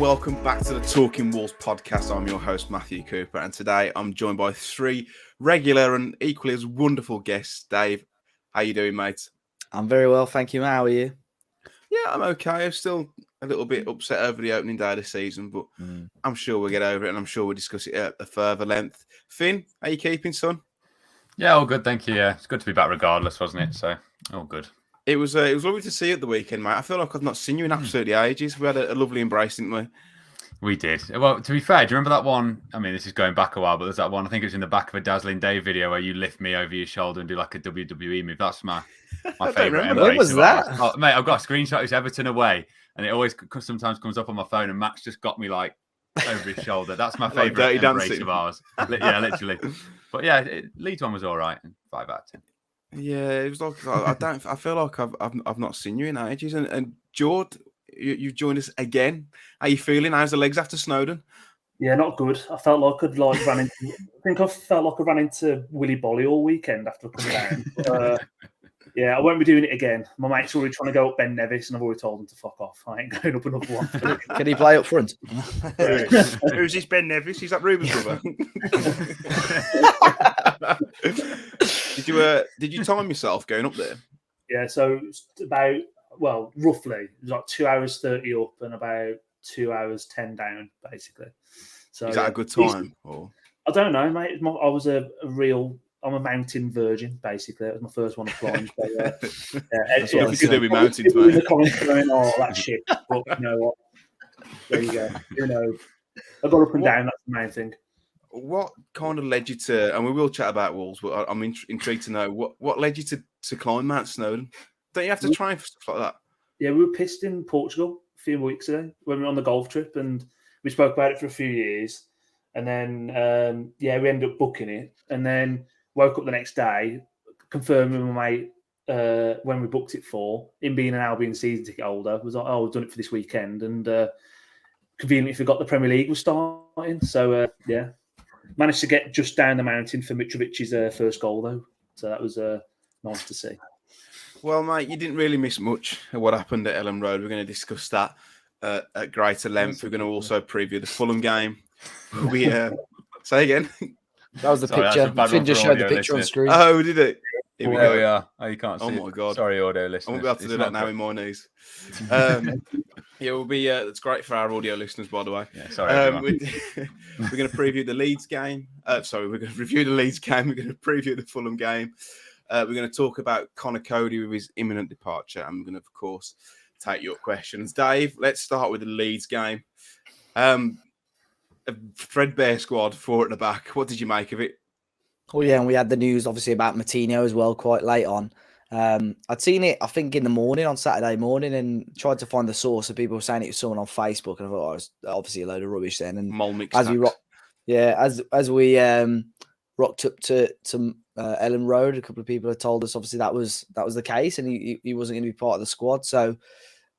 welcome back to the Talking Wolves podcast. I'm your host, Matthew Cooper, and today I'm joined by three regular and equally as wonderful guests. Dave, how you doing, mate? I'm very well, thank you. How are you? Yeah, I'm okay. I'm still a little bit upset over the opening day of the season, but I'm sure we'll get over it, and I'm sure we'll discuss it at a further length. Finn, how you keeping, son? Yeah, all good, thank you. Yeah, it's good to be back regardless, wasn't it? So, all good. It was lovely to see you at the weekend, mate. I feel like I've not seen you in absolutely ages. We had a lovely embrace, didn't we? We did. Well, to be fair, do you remember that one? I mean, this is going back a while, but there's that one, I think it was in the back of a Dazzling Day video where you lift me over your shoulder and do like a WWE move. That's my favourite embrace. When was that? Oh, mate, I've got a screenshot. It's Everton away, and it always sometimes comes up on my phone, and Max just got me like over his shoulder. That's my favourite embrace dancing of ours. Yeah, literally. But yeah, Leeds one was all right, 5 out of 10. Yeah, it was like I feel like I've not seen you in ages. And Jord, you've joined us again. How you feeling? How's the legs after Snowden? Yeah, not good. I felt like I'd ran into. I think I felt like I ran into Willy Bolly all weekend after I come down. Yeah, I won't be doing it again. My mate's already trying to go up Ben Nevis, and I've already told him to fuck off. I ain't going up another one. Can he play up front? Who's this Ben Nevis? He's that Ruben's brother. Did you time yourself going up there? Yeah, so it's about roughly it was like 2 hours 30 up and about 2 hours 10 down, basically. So is that a good time? Or? I don't know, mate. I'm a mountain virgin, basically. That was my first one to climb. But, that's what we could do with mountains, mate. The comments going, oh, that shit. But you know what? There you go. You know, I got up and down. That's the main thing. What kind of led you to, and we will chat about Wolves, but I'm intrigued to know what led you to climb Mount Snowdon? Don't you have to train for stuff like that? Yeah, we were pissed in Portugal a few weeks ago when we were on the golf trip, and we spoke about it for a few years. And then, we ended up booking it, and then woke up the next day, confirmed with my mate when we booked it for, him being an Albion season ticket holder, was like, oh, we've done it for this weekend. And conveniently forgot the Premier League was starting. So, managed to get just down the mountain for Mitrovic's first goal, though. So that was nice to see. Well, mate, you didn't really miss much of what happened at Elland Road. We're going to discuss that at greater length. We're going to also preview the Fulham game. We say again. That was the picture. Finn just showed the picture on screen. Oh, did it? Here we go. Oh, you can't see it. Oh, my God. Sorry, audio listeners. I won't be able to do that now in my knees. We'll be. It's great for our audio listeners, by the way. Yeah, sorry, we're going to preview the Leeds game. We're going to review the Leeds game. We're going to preview the Fulham game. We're going to talk about Conor Coady with his imminent departure. And we're going to, of course, take your questions. Dave, let's start with the Leeds game. A threadbare squad, 4 at the back. What did you make of it? Oh, yeah, and we had the news, obviously, about Martino as well, quite late on. I'd seen it, I think, in the morning, on Saturday morning, and tried to find the source. And people were saying it was someone on Facebook, and I thought, it was obviously a load of rubbish then. And as we rocked up to Elland Road, a couple of people had told us, obviously, that was the case, and he wasn't going to be part of the squad. So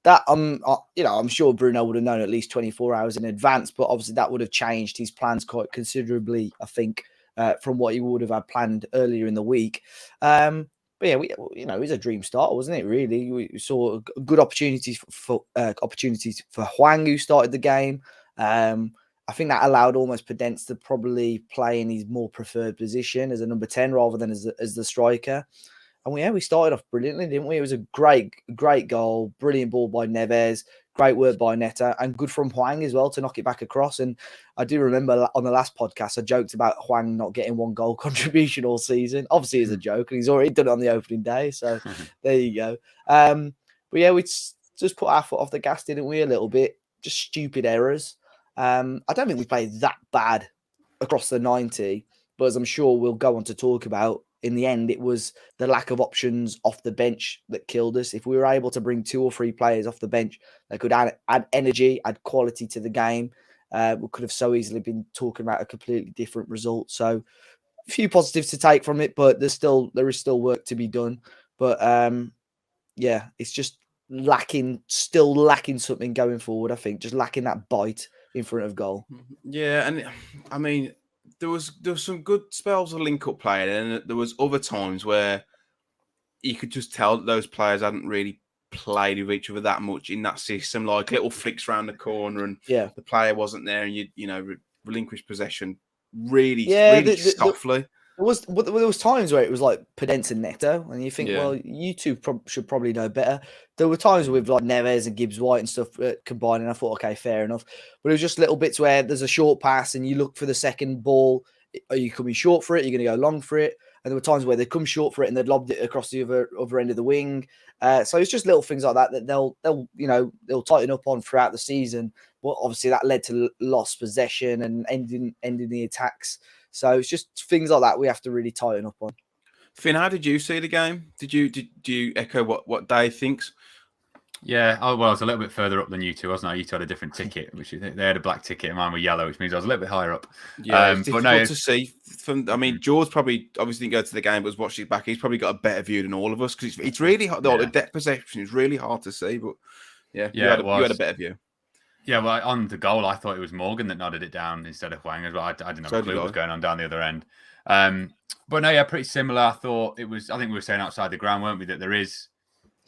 that I'm sure Bruno would have known at least 24 hours in advance, but obviously that would have changed his plans quite considerably, I think, from what he would have had planned earlier in the week. But yeah, it was a dream start, wasn't it? Really, we saw good opportunities for Hwang, who started the game. I think that allowed almost Podence to probably play in his more preferred position as a number 10 rather than as the striker. And we started off brilliantly, didn't we? It was a great goal, brilliant ball by Neves, great work by Neto, and good from Hwang as well to knock it back across. And I do remember on the last podcast, I joked about Hwang not getting 1 goal contribution all season. Obviously, it's a joke, and he's already done it on the opening day. So there you go. But yeah, we just put our foot off the gas, didn't we? A little bit, just stupid errors. I don't think we played that bad across the 90, but as I'm sure we'll go on to talk about, in the end, it was the lack of options off the bench that killed us. If we were able to bring 2 or 3 players off the bench that could add energy, add quality to the game, we could have so easily been talking about a completely different result. So a few positives to take from it, but there is still work to be done. But it's just still lacking something going forward, I think. Just lacking that bite in front of goal. Yeah, and I mean, there was some good spells of link-up play, and there was other times where you could just tell that those players hadn't really played with each other that much in that system. Like little flicks around the corner, and the player wasn't there, and you relinquish possession really softly. There was times where it was like Pedence and Neto, and you think, well, you two should probably know better. There were times with like Neves and Gibbs-White and stuff combining. I thought, okay, fair enough. But it was just little bits where there's a short pass and you look for the second ball. Are you coming short for it? You're going to go long for it. And there were times where they'd come short for it and they'd lobbed it across the other end of the wing. So it's just little things like that they'll tighten up on throughout the season. But obviously that led to lost possession and ending the attacks. So it's just things like that we have to really tighten up on. Finn, how did you see the game? Did you echo what Dave thinks? Yeah, I was a little bit further up than you two, wasn't I? You two had a different ticket, which they had a black ticket and mine were yellow, which means I was a little bit higher up. Yeah, it's difficult to see. Jord's probably obviously didn't go to the game, but was watching it back. He's probably got a better view than all of us because it's really hard. The depth perception is really hard to see. But you had a better view. Yeah, well, on the goal, I thought it was Morgan that nodded it down instead of Wang as well. I didn't have a clue what was going on down the other end. But no, pretty similar. I think we were saying outside the ground, weren't we, that there is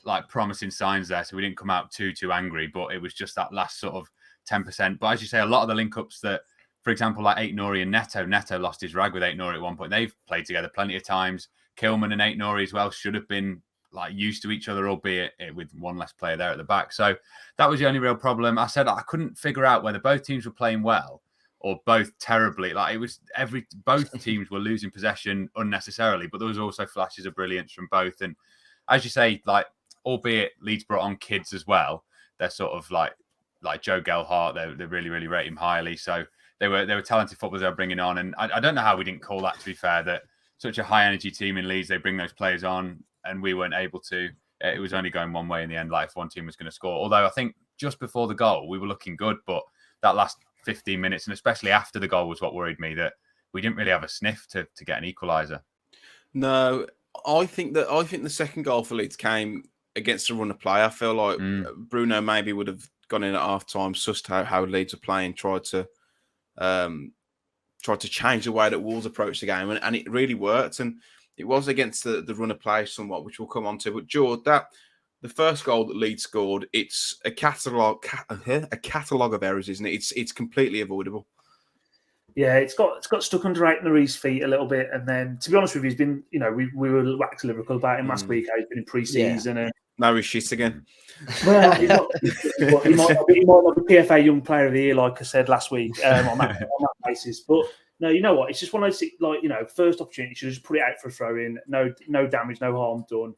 like promising signs there. So we didn't come out too angry, but it was just that last sort of 10%. But as you say, a lot of the link-ups that, for example, like Aït-Nouri and Neto lost his rag with Aït-Nouri at one point. They've played together plenty of times. Kilman and Aït-Nouri as well should have been like used to each other, albeit with one less player there at the back. So that was the only real problem. I said I couldn't figure out whether both teams were playing well or both terribly. Like it was both teams were losing possession unnecessarily, but there was also flashes of brilliance from both. And as you say, like albeit Leeds brought on kids as well, they're sort of like Joe Gelhardt. They really rate him highly. So they were talented footballers they were bringing on. And I don't know how we didn't call that, to be fair, that such a high energy team in Leeds, they bring those players on and we weren't able to. It was only going one way in the end, like if one team was going to score. Although I think just before the goal, we were looking good, but that last 15 minutes, and especially after the goal, was what worried me, that we didn't really have a sniff to get an equaliser. No, I think the second goal for Leeds came against a run of play. I feel like Bruno maybe would have gone in at half time, sussed how Leeds are playing, tried to change the way that Wolves approach the game, and it really worked. And it was against the run of play somewhat, which we'll come on to. But Jord, the first goal that Leeds scored, it's a catalogue of errors, isn't it? It's completely avoidable. Yeah, it's got stuck under Aït-Nouri's feet a little bit, and then to be honest with you, he's been, we were waxing lyrical about him last week. He's been in pre-season, and now he's shit again. Well, he might not be PFA Young Player of the Year, like I said last week, on that basis. But no, you know what? It's just one of those, first opportunity, you should just put it out for a throw in. No damage, no harm done.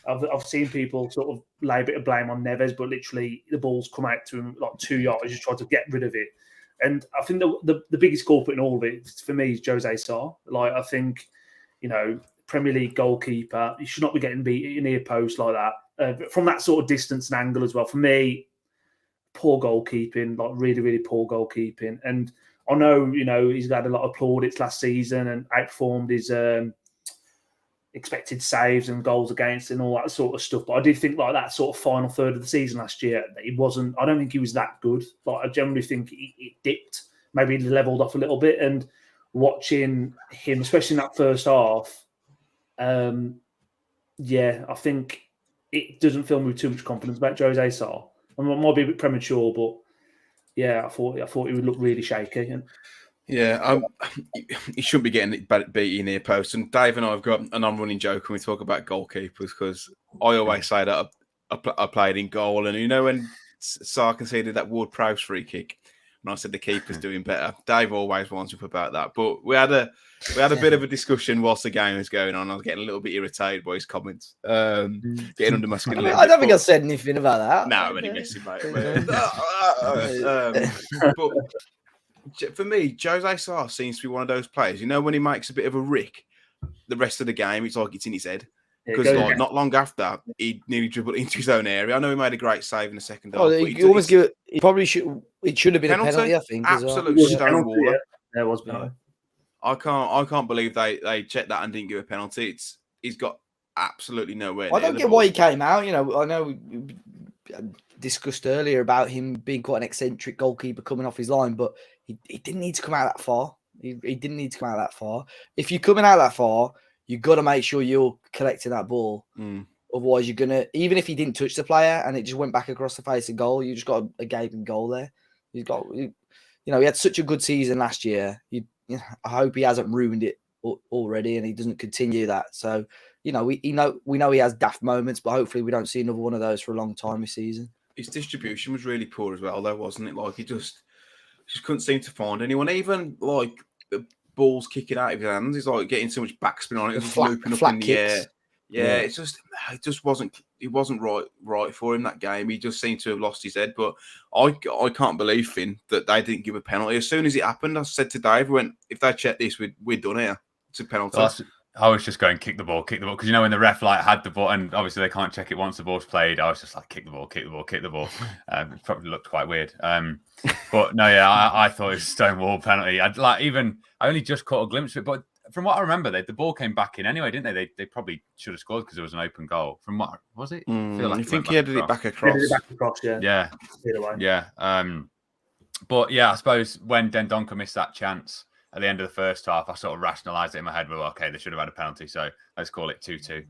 I've seen people sort of lay a bit of blame on Neves, but literally the ball's come out to him like 2 yards, just trying to get rid of it. And I think the biggest culprit in all of it, for me, is Jose Sarr. Like, I think, Premier League goalkeeper, you should not be getting beat in near post like that. From that sort of distance and angle as well. For me, poor goalkeeping, like really, really poor goalkeeping. And I know, he's had a lot of plaudits last season and outperformed his expected saves and goals against and all that sort of stuff. But I did think like that sort of final third of the season last year, I don't think he was that good. Like I generally think it dipped, maybe he leveled off a little bit. And watching him, especially in that first half, I think it doesn't fill me with too much confidence about Jose Sarr. I might be a bit premature, but yeah, I thought he would look really shaky. And he shouldn't be getting beaten near post. And Dave and I have got an on-running joke when we talk about goalkeepers, because I always say that I played in goal, and when Sarr conceded that Ward-Prowse free kick, and I said the keeper's doing better, Dave always winds up about that. But we had a bit of a discussion whilst the game was going on. I was getting a little bit irritated by his comments, getting under my skin a little bit. I don't think I said anything about that. No, I'm only messing, mate. But for me, Jose Sarr seems to be one of those players. When he makes a bit of a rick, the rest of the game, it's like it's in his head. Because not long after, he nearly dribbled into his own area. I know he made a great save in the second half. He probably should. It should have been a penalty, I think. Absolute stonewaller. There was penalty. I can't believe they checked that and didn't give a penalty. He's got absolutely nowhere. I don't get why he came out. I know we discussed earlier about him being quite an eccentric goalkeeper coming off his line, but he didn't need to come out that far. He didn't need to come out that far. If you're coming out that far, you've got to make sure you're collecting that ball Otherwise, you're gonna, even if he didn't touch the player and it just went back across the face of goal, you just got a gaping goal there. He had such a good season last year. I hope he hasn't ruined it already and he doesn't continue that. So, we know he has daft moments, but hopefully we don't see another one of those for a long time this season. His distribution was really poor as well, though, wasn't it? Like he just couldn't seem to find anyone. Even like the balls kicking out of his hands, he's like getting so much backspin on it, just looping up in the air. Yeah, it just wasn't right for him that game. He just seemed to have lost his head. But I can't believe, Finn, that they didn't give a penalty. As soon as it happened, I said to Dave, if they check this, we're done here. It's a penalty. I was just going kick the ball, because when the ref had the ball, and obviously they can't check it once the ball's played. I was just like kick the ball. It probably looked quite weird. But no, yeah, I thought it was a stonewall penalty. I only just caught a glimpse of it, but from what I remember, the ball came back in anyway, didn't they? They probably should have scored because it was an open goal. From what was it? I think he headed it back across. Yeah. But yeah, I suppose when Dendoncker missed that chance at the end of the first half, I sort of rationalised it in my head. Well, okay, they should have had a penalty, so let's call it 2-2.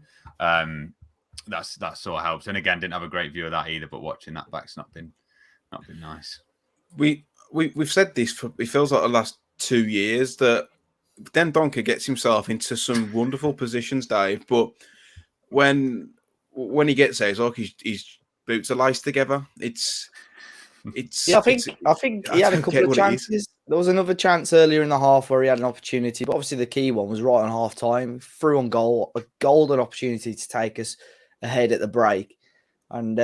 That sort of helps. And again, didn't have a great view of that either. But watching that back's not been nice. We've said this it feels like the last 2 years that Dendoncker gets himself into some wonderful positions, Dave. But when he gets there, it's like his boots are laced together. I think he had a couple of chances. There was another chance earlier in the half where he had an opportunity, but obviously the key one was right on half time, through on goal, a golden opportunity to take us ahead at the break. And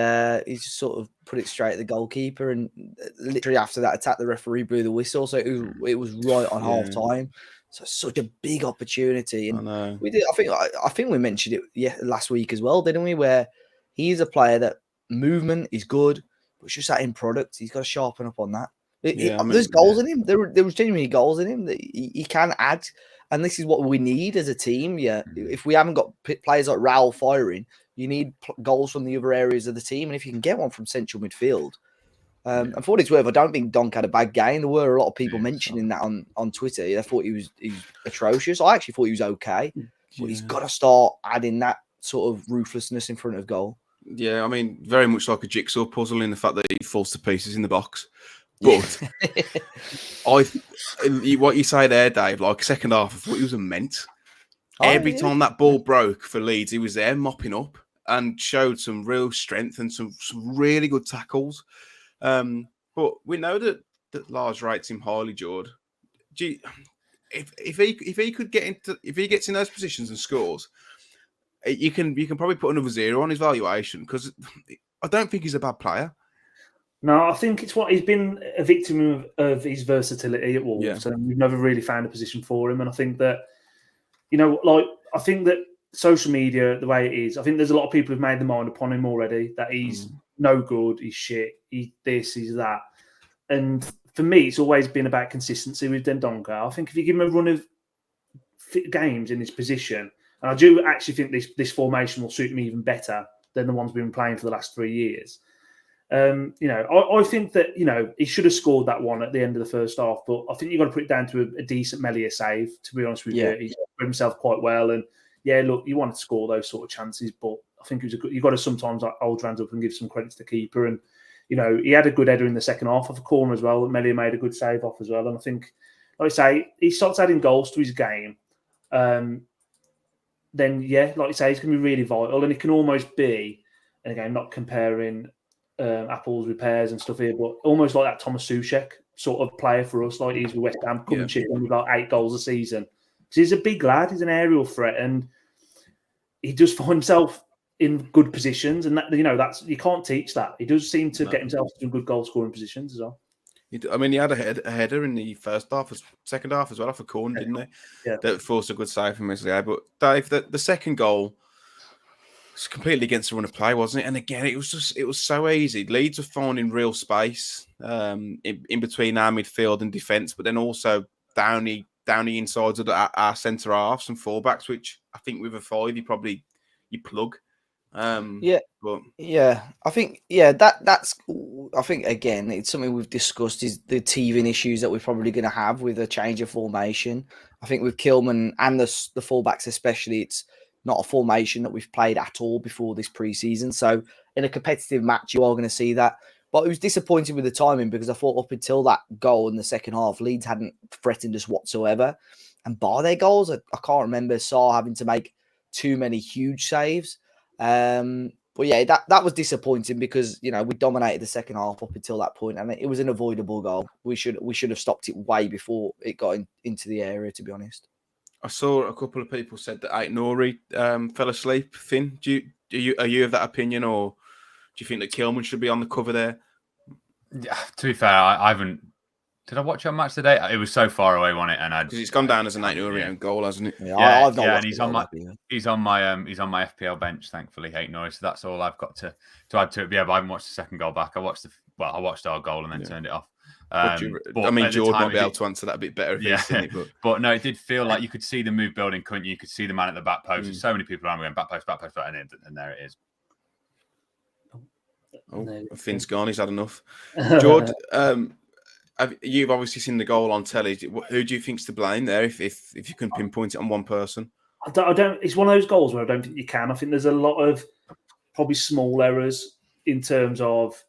he just sort of put it straight at the goalkeeper, and literally after that attack, the referee blew the whistle. So it was right on half time. So such a big opportunity. And I know. We did. I think we mentioned it last week as well, didn't we? Where he's a player that movement is good, but it's just that in product, he's got to sharpen up on that. There's goals in him. There was genuinely goals in him that he can add, and this is what we need as a team. Yeah, if we haven't got players like Raul firing, you need goals from the other areas of the team, and if you can get one from central midfield. And for what it's worth, I don't think Donk had a bad game. There were a lot of people mentioning that on Twitter. I thought he was atrocious. I actually thought he was okay, but he's got to start adding that sort of ruthlessness in front of goal. Yeah, I mean, very much like a jigsaw puzzle in the fact that he falls to pieces in the box. But what you say there, Dave, like second half, I thought he was immense. Every time that ball broke for Leeds, he was there mopping up and showed some real strength and some really good tackles. But we know that Lars rates him highly, Jord. If he gets in those positions and scores, you can probably put another 0 on his valuation, because I don't think he's a bad player. No, I think it's what he's been a victim of his versatility at Wolves, and we've never really found a position for him. And I think that, I think that social media, the way it is, I think there's a lot of people who've made their mind upon him already, that he's no good, he's shit, he's this, he's that. And for me, it's always been about consistency with Dendoncker. I think if you give him a run of games in this position, and I do actually think this formation will suit him even better than the ones we've been playing for the last 3 years. I think that, he should have scored that one at the end of the first half, but I think you've got to put it down to a decent Melia save, to be honest with you. He's put himself quite well. And look, you want to score those sort of chances, but I think you've got to sometimes hold your hands up and give some credit to the keeper. And, he had a good header in the second half off a corner as well, that Melia made a good save off as well. And I think, like I say, he starts adding goals to his game. Then, like you say, he's going to be really vital, and it can almost be, and again, not comparing apples with pears and stuff here, but almost like that Thomas Soucek sort of player for us, like he's with West Ham, coming chipping with like 8 goals a season. Because he's a big lad, he's an aerial threat, and he does find himself in good positions, and that's you can't teach that. He does seem to get himself in good goal scoring positions as well. I mean, he had a header in the first half, second half as well, off a corner, didn't he? Yeah. That forced a good save from Wesley. But Dave, the second goal was completely against the run of play, wasn't it? And again, it was so easy. Leeds were finding real space in between our midfield and defence, but then also down the insides of our centre halves and fullbacks, which I think with a 5 you plug. I think I think again it's something we've discussed, is the teething issues that we're probably going to have with a change of formation. I think with Kilman and the fullbacks especially, it's not a formation that we've played at all before this pre-season. So in a competitive match, you are going to see that. But it was disappointing with the timing because I thought up until that goal in the second half, Leeds hadn't threatened us whatsoever. And by their goals, I can't remember Sarr having to make too many huge saves. But yeah, that was disappointing because, we dominated the second half up until that point, and it was an avoidable goal. We should have stopped it way before it got into the area, to be honest. I saw a couple of people said that Ait-Nouri fell asleep. Finn, are you of that opinion, or do you think that Kilman should be on the cover there? Yeah, to be fair, I haven't. Did I watch our match today? It was so far away, wasn't it? And because it's gone down as an Ait-Nouri own goal, hasn't it? Yeah, I've not watched and he's on my FPL bench, thankfully, Ait-Nouri. So that's all I've got to add to it. But yeah, but I haven't watched the second goal back. I watched our goal and then turned it off. Jord might be able to answer that a bit better if he's seen it. But no, it did feel like you could see the move building, couldn't you? You could see the man at the back post. There's so many people around going back post, and there it is. Oh, Finn's gone. He's had enough. Jord, you've obviously seen the goal on telly. Who do you think's to blame there? If you can pinpoint it on one person, I don't. It's one of those goals where I don't think you can. I think there's a lot of probably small errors in terms of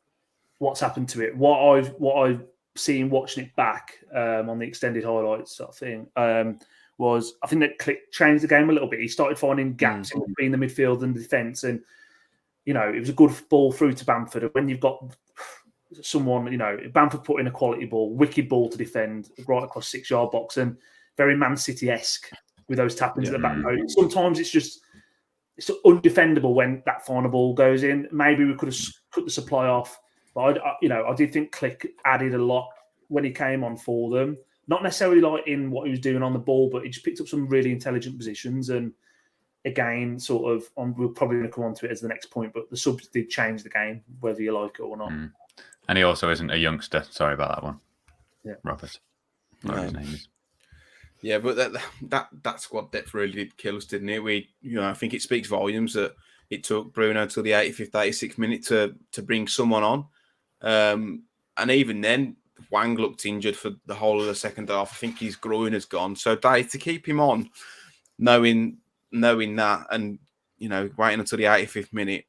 what's happened to it. What I've seen watching it back on the extended highlights sort of thing was I think that Click changed the game a little bit. He started finding gaps in between the midfield and the defence, and it was a good ball through to Bamford. And when you've got someone, Bamford put in a quality ball, wicked ball to defend right across 6-yard box, and very Man City-esque with those tap-ins at the back post. Sometimes it's undefendable when that final ball goes in. Maybe we could have cut the supply off. But I did think Click added a lot when he came on for them. Not necessarily like in what he was doing on the ball, but he just picked up some really intelligent positions. And again, we're probably going to come on to it as the next point, but the subs did change the game, whether you like it or not. And he also isn't a youngster. Sorry about that one. Yeah, Robert. Whatever his name is. Yeah, but that squad depth really did kill us, didn't it? I think it speaks volumes that it took Bruno till the 85th, 86th minute to bring someone on. And even then, Wang looked injured for the whole of the second half. I think his groin has gone. So to keep him on, knowing that, and waiting until the 85th minute,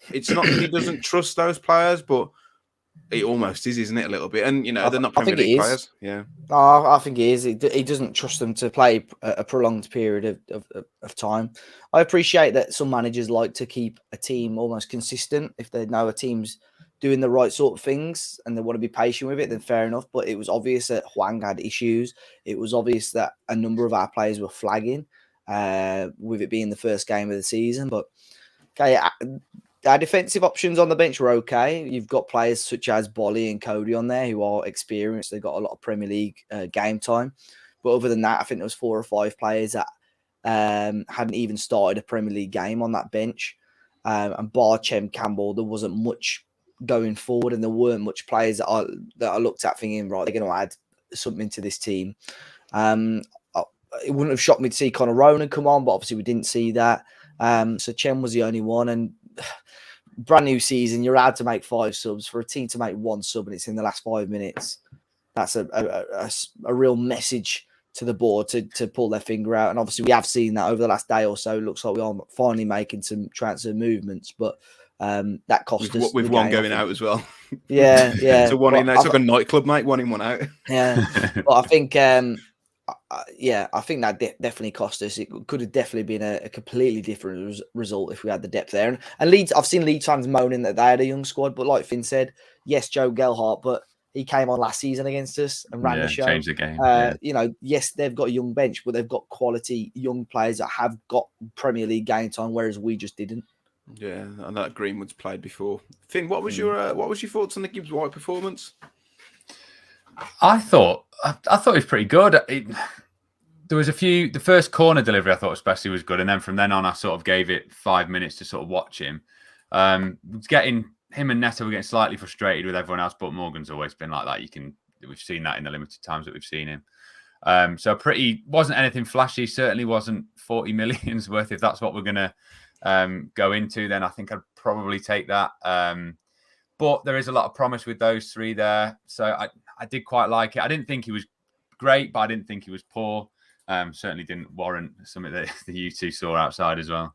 it's not that he doesn't trust those players, but it almost is, isn't it, a little bit? And they're not Premier League players. Yeah, I think he is. He doesn't trust them to play a prolonged period of time. I appreciate that some managers like to keep a team almost consistent if they know a team's doing the right sort of things and they want to be patient with it, then fair enough. But it was obvious that Hwang had issues. It was obvious that a number of our players were flagging, with it being the first game of the season. But okay, our defensive options on the bench were okay. You've got players such as Bolly and Coady on there who are experienced. They've got a lot of Premier League game time. But other than that, I think there was 4 or 5 players that hadn't even started a Premier League game on that bench. And bar Chem Campbell, there wasn't much going forward, and there weren't much players that I looked at thinking, right, they're going to add something to this team. It wouldn't have shocked me to see Conor Ronan come on, but obviously we didn't see that. So Chem was the only one, and brand new season, you're allowed to make 5 subs. For a team to make 1 sub and it's in the last 5 minutes, that's a real message to the board to pull their finger out. And obviously we have seen that over the last day or so. It looks like we are finally making some transfer movements, but that cost us. With one going out as well. Yeah. So one in, it's like a nightclub, mate. One in, one out. Yeah, but I think I think that definitely cost us. It could have definitely been a completely different result if we had the depth there. And Leeds, I've seen Leeds fans moaning that they had a young squad, but like Finn said, yes, Joe Gelhardt, but he came on last season against us and ran the show. Changed the game. Yes, they've got a young bench, but they've got quality young players that have got Premier League game time, whereas we just didn't. Yeah, I know Greenwood's played before. Finn, what was your thoughts on the Gibbs-White performance? I thought it was pretty good. There was the first corner delivery I thought especially was good, and then from then on I sort of gave it 5 minutes to sort of watch him. Getting him and Neto were getting slightly frustrated with everyone else, but Morgan's always been like that. We've seen that in the limited times that we've seen him. So wasn't anything flashy. Certainly wasn't 40 millions worth. If that's what we're gonna go into, then I think I'd probably take that. But there is a lot of promise with those 3 there, so I did quite like it. I didn't think he was great, but I didn't think he was poor. certainly didn't warrant something that you two saw outside as well.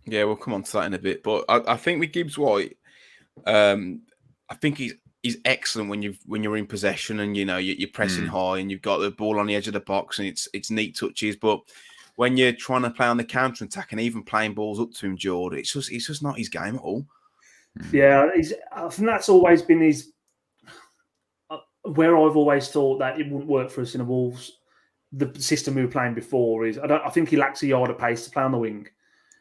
Yeah, we'll come on to that in a bit. But I think with Gibbs-White, I think he's excellent when you're in possession and you're pressing high and you've got the ball on the edge of the box and it's neat touches. But when you're trying to play on the counter attack and even playing balls up to him, Jord, it's just not his game at all. Yeah, I think that's always been his. Where I've always thought that it wouldn't work for us in the Wolves. The system we were playing before is I think he lacks a yard of pace to play on the wing.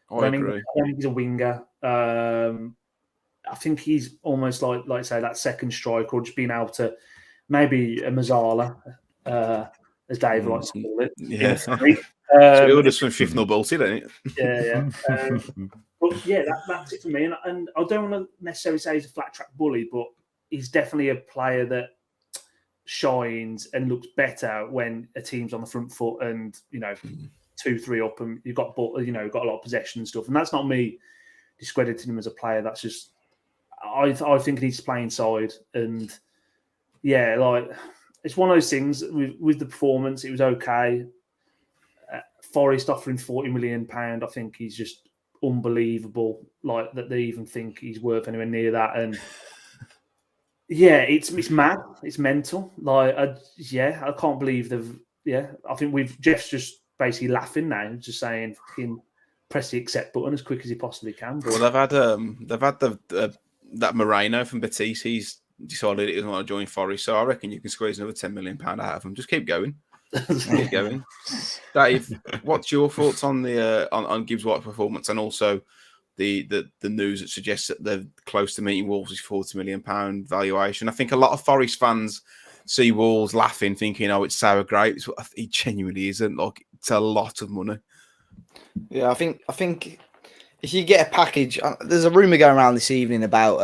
I agree. I don't think he's a winger. I think he's almost like say that second striker, or just being able to maybe a Mazzala, as Dave likes to call it. Yeah, so it would have some 5-0 bolted, ain't it? Yeah. But yeah, that's it for me. And I don't want to necessarily say he's a flat track bully, but he's definitely a player that shines and looks better when a team's on the front foot and 2-3 up and you've got a lot of possession and stuff. And that's not me discrediting him as a player. That's just I think he needs to play inside. And yeah, like it's one of those things with the performance. It was okay. Forest offering £40 million. I think he's just unbelievable. Like that they even think he's worth anywhere near that. And yeah, it's mad. It's mental. Like I can't believe they've. Yeah, I think Jeff's just basically laughing now, just saying, "Fucking press the accept button as quick as he possibly can." But, well, they've had that Moreno from Betis. He's decided he doesn't want to join Forest, so I reckon you can squeeze another £10 million out of him. Just keep going. Keep going. Dave, what's your thoughts on the on Gibbs-White's performance and also the news that suggests that they're close to meeting Wolves' £40 million valuation? I think a lot of Forest fans see Wolves laughing, thinking, "Oh, it's sour grapes." It genuinely isn't. Like, it's a lot of money. Yeah, I think if you get a package, there's a rumor going around this evening about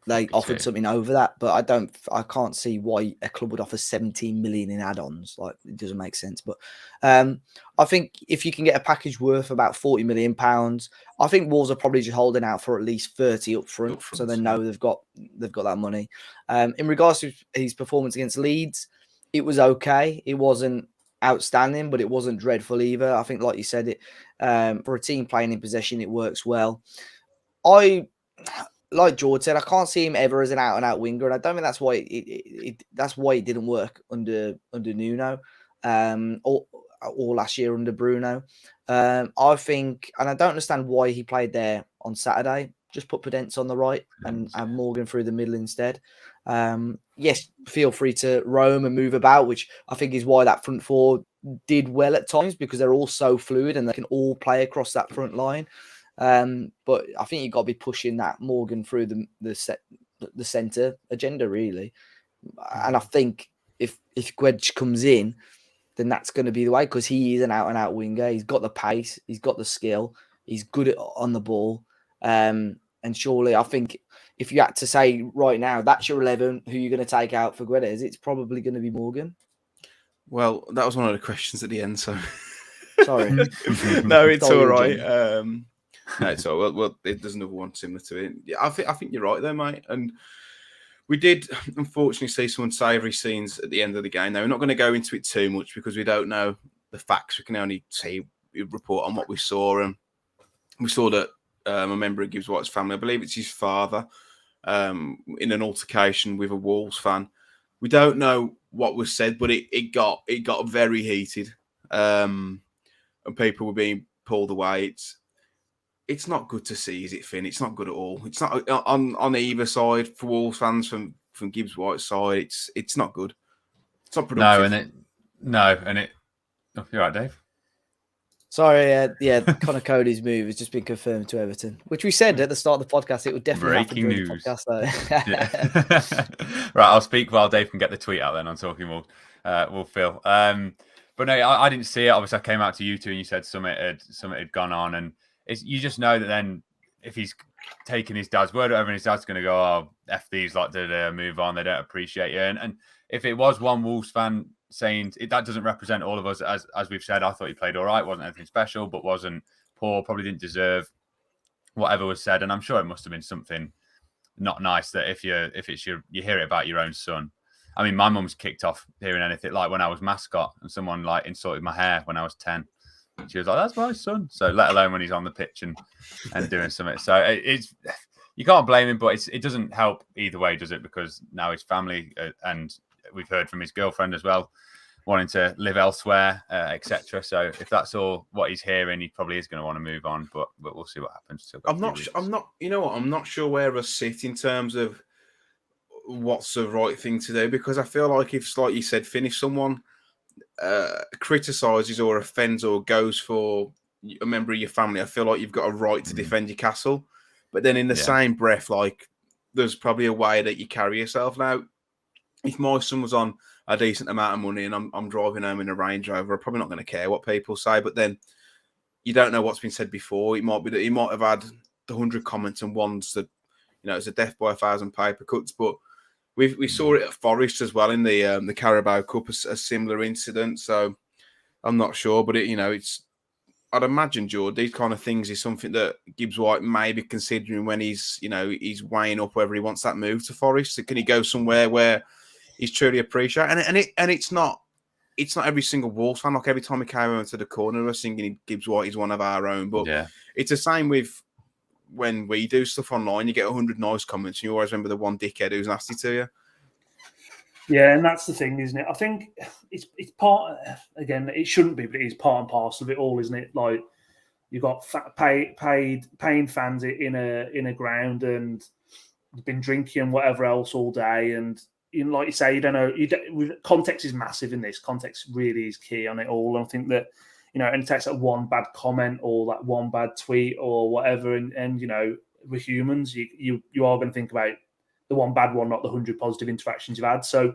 they offered something over that, but I can't see why a club would offer 17 million in add-ons. Like, it doesn't make sense. But I think if you can get a package worth about £40 million, I think Wolves are probably just holding out for at least 30 up front, so they know they've got that money. In regards to his performance against Leeds, it was okay. It wasn't outstanding, but it wasn't dreadful either. I think, like you said, it for a team playing in possession, it works well. Like Jord said, I can't see him ever as an out-and-out winger, and I don't think that's why it didn't work under Nuno or last year under Bruno. I think, and I don't understand why he played there on Saturday. Just put Podence on the right and have Morgan through the middle instead. Yes, feel free to roam and move about, which I think is why that front four did well at times, because they're all so fluid and they can all play across that front line. But I think you've got to be pushing that Morgan through the centre agenda, really. And I think if Guedes comes in, then that's going to be the way, because he is an out-and-out winger. He's got the pace, he's got the skill, he's good on the ball. And surely, I think if you had to say right now, that's your 11, who you're going to take out for Guedes, it's probably going to be Morgan. Well, that was one of the questions at the end, so... Sorry. No, it's all right. No, it's all right. Well, there's another one similar to it. Yeah, I think you're right there, mate. And we did, unfortunately, see some unsavoury scenes at the end of the game. Now, we're not going to go into it too much because we don't know the facts. We can only report on what we saw. And we saw that a member of Gibbs-White's family, I believe it's his father, in an altercation with a Wolves fan. We don't know what was said, but it got very heated. And people were being pulled away. It's not good to see, is it, Finn? It's not good at all. It's not on either side for Wolves fans from Gibbs-White's side. It's not good. It's not productive. Oh, you're right, Dave. Sorry, Conor Coady's move has just been confirmed to Everton, which we said at the start of the podcast. It would definitely breaking happen news. The podcast, Right, I'll speak while Dave can get the tweet out. Then on Talking Wolves, we'll Phil. But no, I didn't see it. Obviously, I came out to you two and you said something had gone on, and you just know that then if he's taking his dad's word, whatever, and his dad's going to go, "Oh, F these, like, move on. They don't appreciate you." And if it was one Wolves fan saying that doesn't represent all of us, as we've said, I thought he played all right, wasn't anything special, but wasn't poor, probably didn't deserve whatever was said. And I'm sure it must have been something not nice that if you hear it about your own son. I mean, my mum's kicked off hearing anything like when I was mascot and someone like insulted my hair when I was 10. She was like, "That's my son." So let alone when he's on the pitch and doing something. So it's you can't blame him, but it doesn't help either way, does it? Because now his family and we've heard from his girlfriend as well, wanting to live elsewhere, etc. So if that's all what he's hearing, he probably is going to want to move on. But we'll see what happens. I'm not. You know what? I'm not sure where I sit in terms of what's the right thing to do, because I feel like if, like you said, if someone criticizes or offends or goes for a member of your family, I feel like you've got a right to defend your castle. But then in the same breath, like, there's probably a way that you carry yourself. Now, if my son was on a decent amount of money and I'm driving home in a Range Rover, I'm probably not going to care what people say. But then you don't know what's been said before. It might be that he might have had the 100 comments and ones that, you know, it's a death by 1,000 paper cuts. But we saw it at Forest as well in the Carabao Cup, a similar incident. So I'm not sure, but I'd imagine, Jord, these kind of things is something that Gibbs-White may be considering when he's weighing up whether he wants that move to Forest. So can he go somewhere where he's truly appreciated? And it's not every single Wolves fan. Like every time we came over to the corner, we're singing Gibbs-White is one of our own. But it's the same with when we do stuff online. You get 100 nice comments, and you always remember the one dickhead who's nasty to you. Yeah, and that's the thing, isn't it? I think it's part, again, it shouldn't be, but it is part and parcel of it all, isn't it? Like, you've got paying fans in a ground, and they've been drinking and whatever else all day, and like you say, you don't know. Context is massive in this. Context really is key on it all. And I think that, and it takes that one bad comment or that one bad tweet or whatever, and we're humans. You are going to think about the one bad one, not the 100 positive interactions you've had. So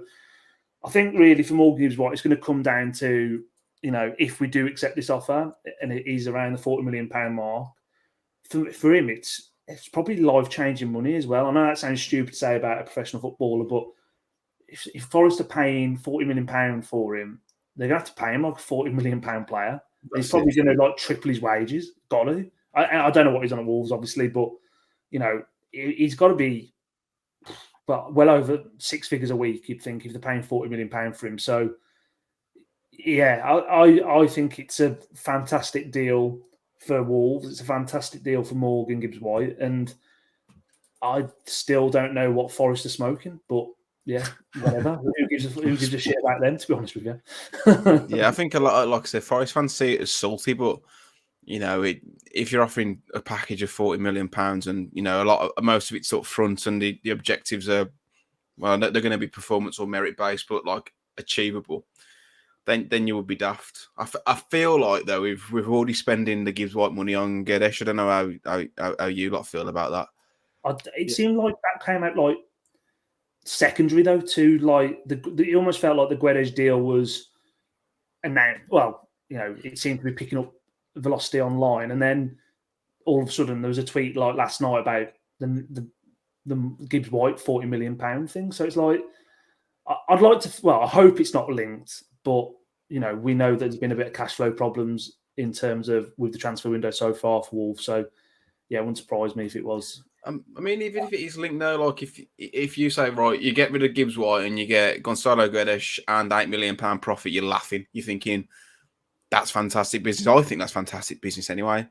I think really for more Gibbs-White, it's going to come down to, if we do accept this offer and it is around the £40 million mark, for him, it's probably life-changing money as well. I know that sounds stupid to say about a professional footballer, but if Forest are paying £40 million for him, they're going to have to pay him like a £40 million player. He's probably going to triple his wages. Got to. I don't know what he's on at Wolves, obviously, but he's got to be well over 6 figures a week, you'd think, if they're paying £40 million for him. So, yeah, I think it's a fantastic deal for Wolves. It's a fantastic deal for Morgan Gibbs-White. And I still don't know what Forest are smoking, but yeah, whatever. Who gives a shit about them, to be honest with you? Yeah, I think a lot, like I said, Forest fans see it as salty, but if you're offering a package of £40 million and most of it's up front and the objectives are, well, they're going to be performance or merit based, but like achievable, then you would be daft. I feel like though we're already spending the Gibbs-White money on Guedes. I don't know how you lot feel about that. It seemed like that came out like secondary though to like it almost felt like the Guedes deal was, and now it seemed to be picking up velocity online, and then all of a sudden there was a tweet like last night about the Gibbs-White £40 million thing. So it's like, I'd like to, I hope it's not linked, but we know that there's been a bit of cash flow problems in terms of with the transfer window so far for Wolves. So yeah, it wouldn't surprise me if it was. I mean, even if it is linked though, like if you say, right, you get rid of Gibbs-White and you get Gonçalo Guedes and £8 million profit, you're laughing. You're thinking, that's fantastic business. I think that's fantastic business anyway.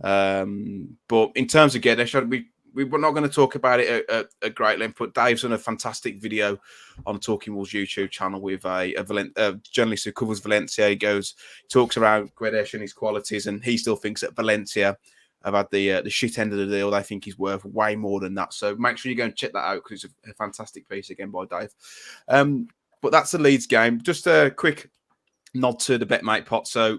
But in terms of Guedes, we're not going to talk about it at great length, but Dave's done a fantastic video on Talking Wolves YouTube channel with a journalist who covers Valencia. He talks around Guedes and his qualities, and he still thinks that Valencia have had the shit end of the deal. They think he's worth way more than that. So make sure you go and check that out because it's a fantastic piece again by Dave. But that's the Leeds game. Just a quick nod to the Betmate pot. So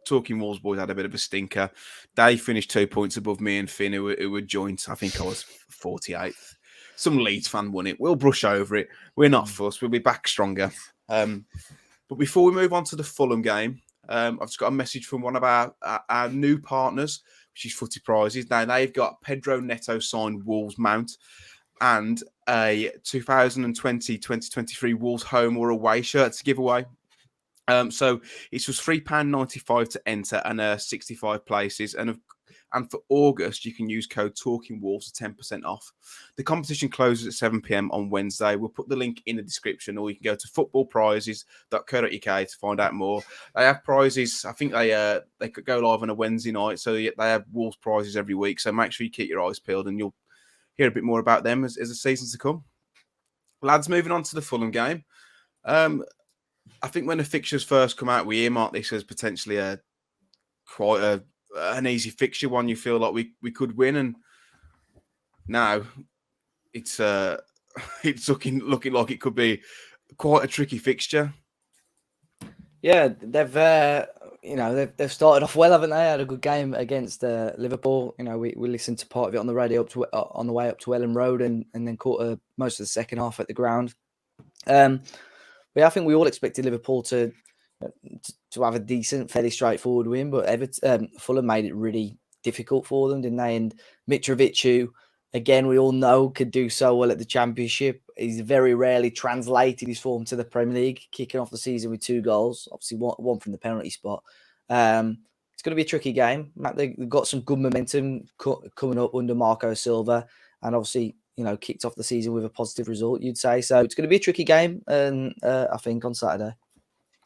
Talking Wolves boys had a bit of a stinker. Dave finished 2 points above me and Finn, who were joint. I think I was 48th. Some Leeds fan won it. We'll brush over it. We're not fussed. We'll be back stronger. But before we move on to the Fulham game, I've just got a message from one of our new partners, which is Footy Prizes. Now, they've got Pedro Neto signed Wolves mount and a 2020-2023 Wolves home or away shirt to give away. So it was £3.95 to enter and 65 places. And And for August, you can use code Talking Wolves for 10% off. The competition closes at 7 p.m. on Wednesday. We'll put the link in the description, or you can go to footballprizes.co.uk to find out more. They have prizes. I think they could go live on a Wednesday night, so they have Wolves prizes every week. So make sure you keep your eyes peeled, and you'll hear a bit more about them as the seasons to come. Lads, moving on to the Fulham game. I think when the fixtures first come out, we earmarked this as potentially quite an easy fixture, one you feel like we could win, and now it's looking like it could be quite a tricky fixture. Yeah, they've started off well, haven't they? Had a good game against Liverpool. We listened to part of it on the radio on the way up to Elland Road, and then caught most of the second half at the ground. I think we all expected Liverpool to have a decent, fairly straightforward win, but Fulham made it really difficult for them, didn't they? And Mitrovic, who, again, we all know could do so well at the Championship, he's very rarely translated his form to the Premier League, kicking off the season with 2 goals, obviously one from the penalty spot. It's going to be a tricky game. They've got some good momentum coming up under Marco Silva, and obviously, kicked off the season with a positive result, you'd say. So it's going to be a tricky game, and I think on Saturday.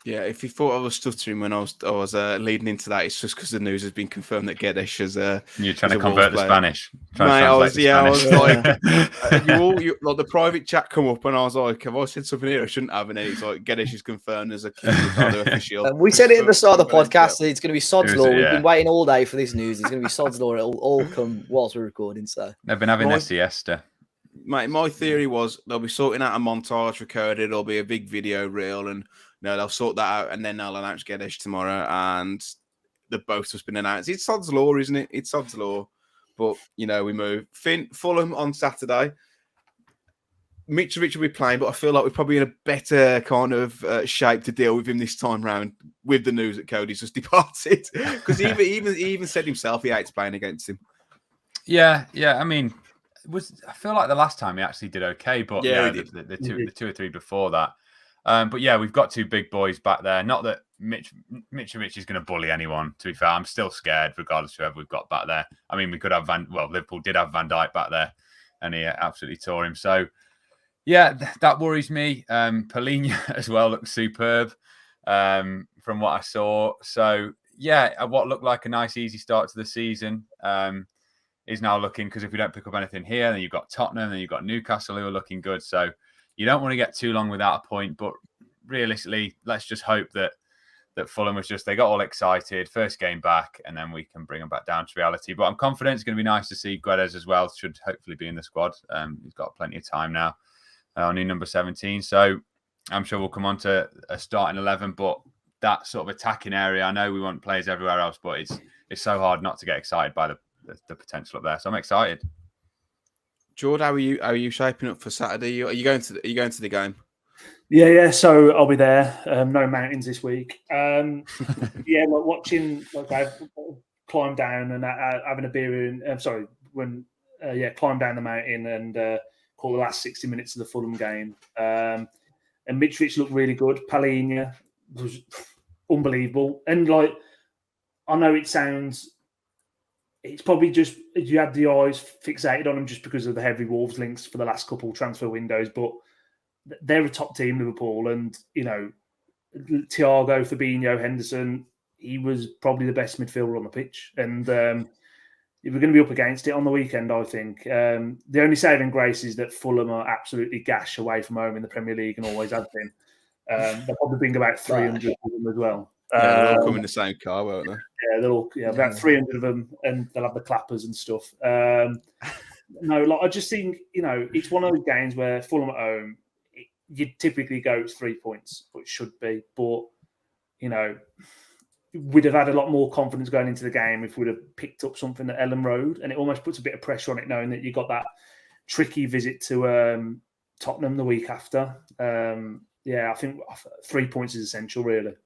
Yeah, if you thought I was stuttering when I was leading into that, it's just because the news has been confirmed that Guedes is you're trying to convert the Spanish. I was like, the private chat come up, and I was like, have I said something here I shouldn't have? And then it's like, Guedes is confirmed as a official. We said it at the start of the podcast. It's going to be Sod's Law. We've been waiting all day for this news. It's going to be Sod's Law. It'll all come whilst we're recording. So they've been having their siesta. Mate, my theory was they'll be sorting out a montage for Coady. There'll be a big video reel, and they'll sort that out, and then they'll announce Guedes tomorrow, and the both has been announced. It's Sod's Law, isn't it? It's Sod's Law. But, we move. Fulham on Saturday. Mitrovic will be playing, but I feel like we're probably in a better kind of shape to deal with him this time round with the news that Cody's just departed. Because he even said himself he hates playing against him. Yeah. I mean, I feel like the last time he actually did okay, but the 2 or 3 before that. But yeah, we've got 2 big boys back there. Not that Mitrovic is going to bully anyone, to be fair. I'm still scared, regardless of whoever we've got back there. I mean, we could have Liverpool did have Van Dijk back there, and he absolutely tore him. So, yeah, that worries me. Palhinha as well looks superb from what I saw. So, yeah, what looked like a nice, easy start to the season is now looking, because if we don't pick up anything here, then you've got Tottenham, then you've got Newcastle who are looking good. So, you don't want to get too long without a point, but realistically, let's just hope that Fulham was they got all excited, first game back, and then we can bring them back down to reality. But I'm confident it's going to be nice to see Guedes as well. Should hopefully be in the squad. He's got plenty of time now on new number 17. So I'm sure we'll come on to a starting 11, but that sort of attacking area, I know we want players everywhere else, but it's so hard not to get excited by the potential up there. So I'm excited. Jord, how are you shaping up for Saturday? Are you going to the game? Yeah. So I'll be there. No mountains this week. Watching I've climbed down and having a beer. Climb down the mountain and call the last 60 minutes of the Fulham game. And Mitrovic looked really good. Palhinha was unbelievable. And I know it sounds. It's probably just you had the eyes fixated on him just because of the heavy Wolves links for the last couple transfer windows, but they're a top team, Liverpool, and Thiago, Fabinho, Henderson. He was probably the best midfielder on the pitch, and we're going to be up against it on the weekend. I think the only saving grace is that Fulham are absolutely gash away from home in the Premier League and always have been. They'll probably bring about 300 of them as well. Yeah, they'll all come in the same car, won't they? Yeah, they'll all about 300 of them, and they'll have the clappers and stuff. I just think it's one of those games where Fulham at home, you typically go it's 3 points, but it should be. But we'd have had a lot more confidence going into the game if we'd have picked up something at Elland Road, and it almost puts a bit of pressure on it knowing that you got that tricky visit to Tottenham the week after. I think 3 points is essential, really.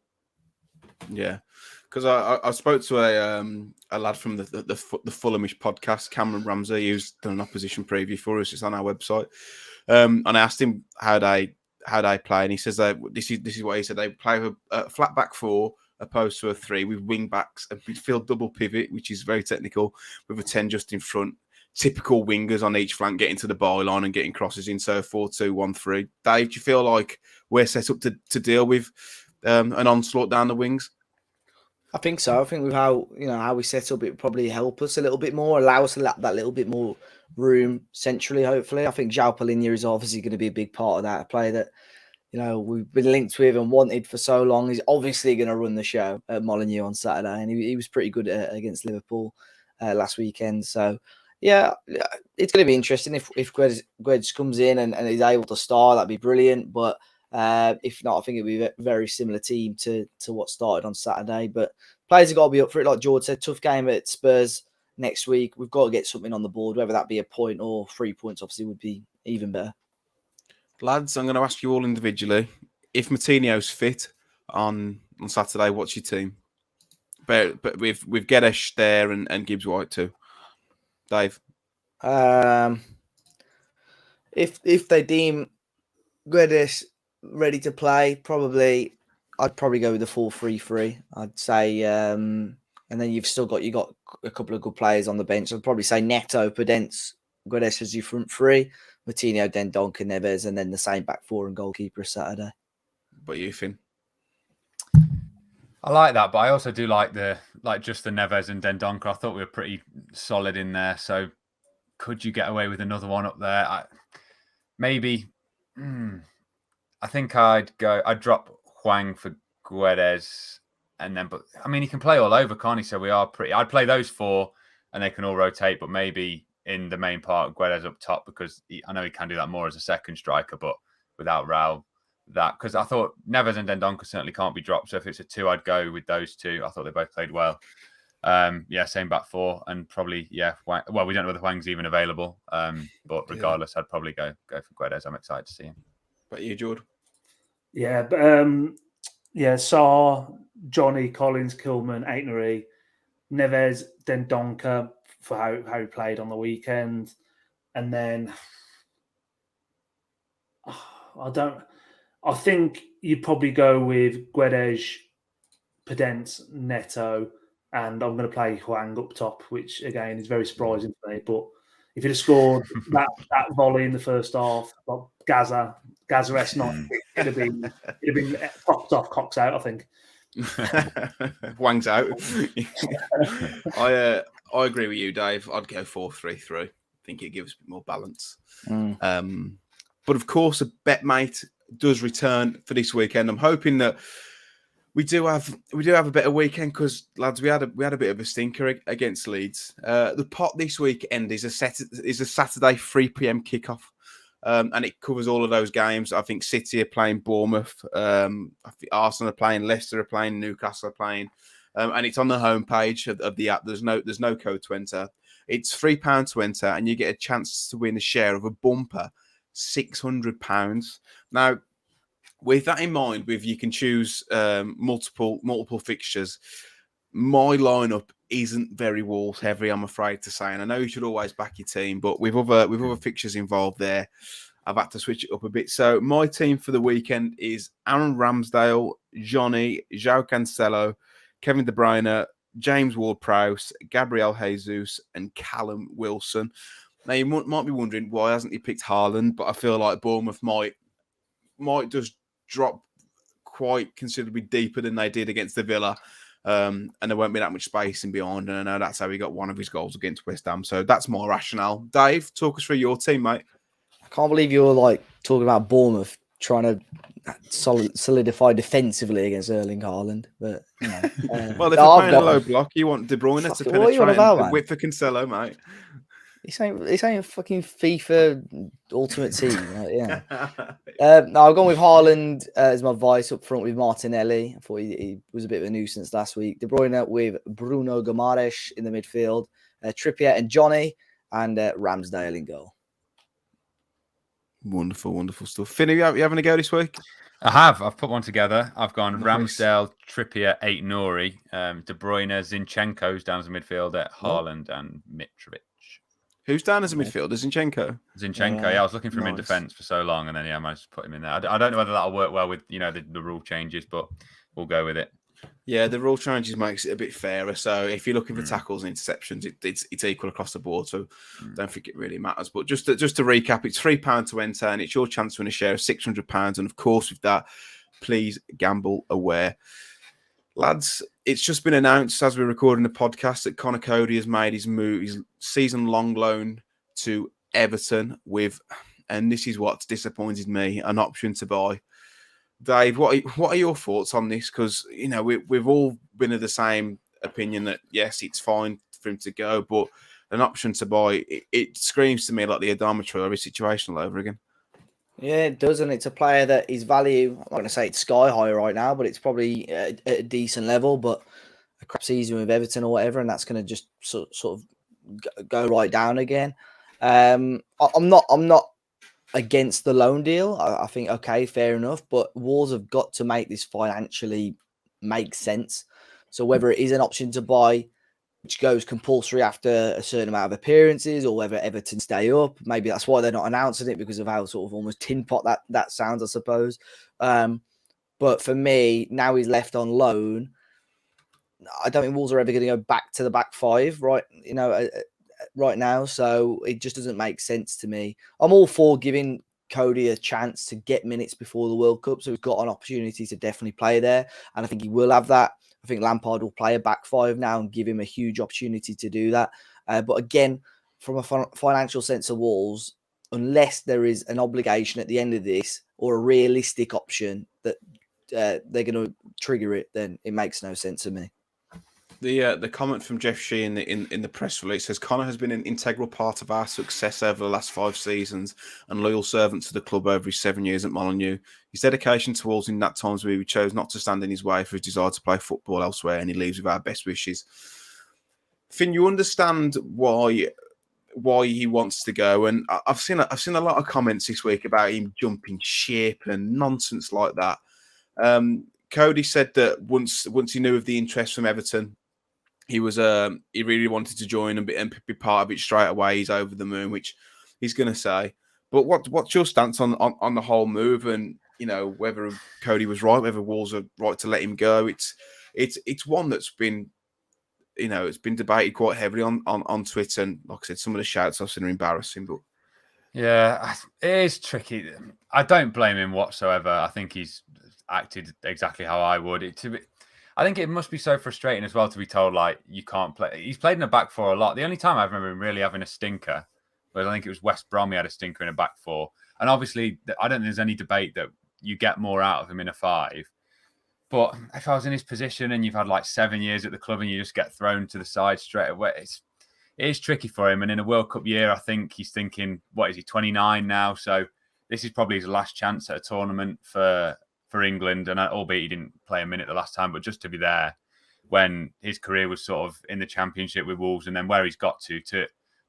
Yeah, because I spoke to a lad from the Fulhamish podcast, Cameron Ramsey, who's done an opposition preview for us. It's on our website, and I asked him how they play, and he says that this is what he said. They play with a flat back 4, opposed to a 3 with wing backs, a midfield double pivot, which is very technical, with a 10 just in front. Typical wingers on each flank getting to the byline and getting crosses in. So 4-2-1-3. Dave, do you feel like we're set up to deal with an onslaught down the wings? I think so. I think with how we set up, it would probably help us a little bit more, allow us to lap that little bit more room centrally. Hopefully, I think João Palhinha is obviously going to be a big part of that. A player that we've been linked with and wanted for so long. He's obviously going to run the show at Molineux on Saturday, and he was pretty good against Liverpool last weekend. So yeah, it's going to be interesting if Guedes comes in and is able to start. That'd be brilliant, but. If not, I think it'll be a very similar team to what started on Saturday. But players have got to be up for it. Like Jord said, tough game at Spurs next week. We've got to get something on the board, whether that be a point or 3 points, obviously, would be even better. Lads, I'm going to ask you all individually. If Moutinho's fit on Saturday, what's your team? But with Guedes there and Gibbs-White too. Dave? If they deem Guedes ready to play, I'd probably go with the 4-3-3. I'd say, and then you've got a couple of good players on the bench. I'd probably say Neto, Podence, Guedes as your front three, Moutinho, Dendoncker, Neves, and then the same back four and goalkeeper Saturday. What you, Finn? I like that, but I also do like just the Neves and Dendoncker. I thought we were pretty solid in there. So could you get away with another one up there? I think I'd drop Hwang for Guedes, but I mean, he can play all over, can't he? So I'd play those 4 and they can all rotate, but maybe in the main part, Guedes up top, because I know he can do that more as a second striker, but without Raul, because I thought Neves and Dendoncker certainly can't be dropped. So if it's a 2, I'd go with those 2. I thought they both played well. Same back 4 and probably, Hwang, well, we don't know whether Hwang's even available, but regardless, I'd probably go for Guedes. I'm excited to see him. But you, Jord? Yeah, Sarr, Johnny, Collins, Kilman, Aitnery, Neves, Dendoncker for how he played on the weekend, and then I think you'd probably go with Guedes, Podence, Neto, and I'm going to play Hwang up top, which again is very surprising for me. But if he'd have scored that volley in the first half, well, Gaza-esque not, it'd have been popped off, cocks out, I think. Hwang's out. I agree with you, Dave. I'd go 4-3-3. I think it gives a bit more balance. But of course, a Betmate does return for this weekend. I'm hoping that we do have a better weekend because, lads, we had a bit of a stinker against Leeds. The pot this weekend is a Saturday 3 p.m. kickoff, and it covers all of those games. I think City are playing Bournemouth, I think Arsenal are playing, Leicester are playing, Newcastle are playing, and it's on the homepage of the app. There's no code to enter. It's £3 to enter, and you get a chance to win a share of a bumper, £600. Now, with that in mind, you can choose multiple fixtures. My lineup isn't very Wolves heavy, I'm afraid to say, and I know you should always back your team, but with other fixtures involved there, I've had to switch it up a bit. So my team for the weekend is Aaron Ramsdale, Johnny, João Cancelo, Kevin De Bruyne, James Ward-Prowse, Gabriel Jesus, and Callum Wilson. Now you might be wondering why hasn't he picked Haaland, but I feel like Bournemouth might just drop quite considerably deeper than they did against the Villa, and there won't be that much space in behind. And I know that's how he got one of his goals against West Ham. So that's my rationale. Dave, talk us through your team, mate. I can't believe you're like talking about Bournemouth trying to solidify defensively against Erling Haaland, but you know, well, if they're playing a low block, you want De Bruyne to penetrate and whip for Cancelo, mate. This ain't a fucking FIFA Ultimate Team. Yeah. No, I've gone with Haaland as my vice up front with Martinelli. I thought he was a bit of a nuisance last week. De Bruyne with Bruno Guimaraes in the midfield, Trippier and Johnny, and Ramsdale in goal. Wonderful stuff. Finn, you having a go this week? I have. I've put one together. I've gone nice. Ramsdale, Trippier, Aït-Nouri, De Bruyne, Zinchenko's down as a midfielder, Haaland and Mitrovic. Who's down as a midfielder? Zinchenko. Yeah, I was looking for him in defence for so long, and then I managed to put him in there. I don't know whether that'll work well with the rule changes, but we'll go with it. Yeah, the rule changes makes it a bit fairer. So if you're looking for tackles and interceptions, it's equal across the board. So don't think it really matters. But just to recap, it's £3 to enter, and it's your chance to win a share of £600. And of course, with that, please gamble aware. Lads, it's just been announced as we're recording the podcast that Conor Coady has made his move, his season-long loan to Everton and this is what's disappointed me, an option to buy. Dave, what are your thoughts on this? Because, you know, we've all been of the same opinion that, yes, it's fine for him to go, but an option to buy, it screams to me like the Adama Traore situation all over again. Yeah, it does, and it's a player that his value, I'm not going to say it's sky high right now, but it's probably at a decent level, but a crap season with Everton or whatever, and that's going to just sort of go right down again. I'm not against the loan deal. I think, okay, fair enough, but Wolves have got to make this financially make sense. So whether it is an option to buy, which goes compulsory after a certain amount of appearances, or whether Everton stay up, maybe that's why they're not announcing it, because of how sort of almost tin pot that sounds, I suppose. But for me, now he's left on loan, I don't think Wolves are ever going to go back to the back five, right? You know, right now, so it just doesn't make sense to me. I'm all for giving Coady a chance to get minutes before the World Cup, so he's got an opportunity to definitely play there, and I think he will have that. I think Lampard will play a back five now and give him a huge opportunity to do that. But again, from a financial sense of Wolves, unless there is an obligation at the end of this or a realistic option that they're going to trigger it, then it makes no sense to me. The comment from Jeff Shee in the press release says Conor has been an integral part of our success over the last 5 seasons and loyal servant to the club over his 7 years at Molineux. His dedication to Wolves in that time where we chose not to stand in his way for his desire to play football elsewhere, and he leaves with our best wishes. Finn, you understand why he wants to go, and I've seen a lot of comments this week about him jumping ship and nonsense like that. Coady said that once he knew of the interest from Everton, he really wanted to join and be part of it straight away. He's over the moon, which he's going to say. But what's your stance on the whole move, and you know whether Coady was right, whether Wolves are right to let him go? It's one that's been, you know, it's been debated quite heavily on Twitter, and like I said, some of the shouts I've seen are embarrassing. But yeah, it is tricky. I don't blame him whatsoever. I think he's acted exactly how I would. I think it must be so frustrating as well to be told, like, you can't play. He's played in a back four a lot. The only time I remember him really having a stinker was, I think it was West Brom. He had a stinker in a back four. And obviously, I don't think there's any debate that you get more out of him in a 5. But if I was in his position and you've had like 7 years at the club and you just get thrown to the side straight away, it is tricky for him. And in a World Cup year, I think he's thinking, what is he, 29 now? So this is probably his last chance at a tournament for England, and albeit he didn't play a minute the last time, but just to be there when his career was sort of in the Championship with Wolves, and then where he's got to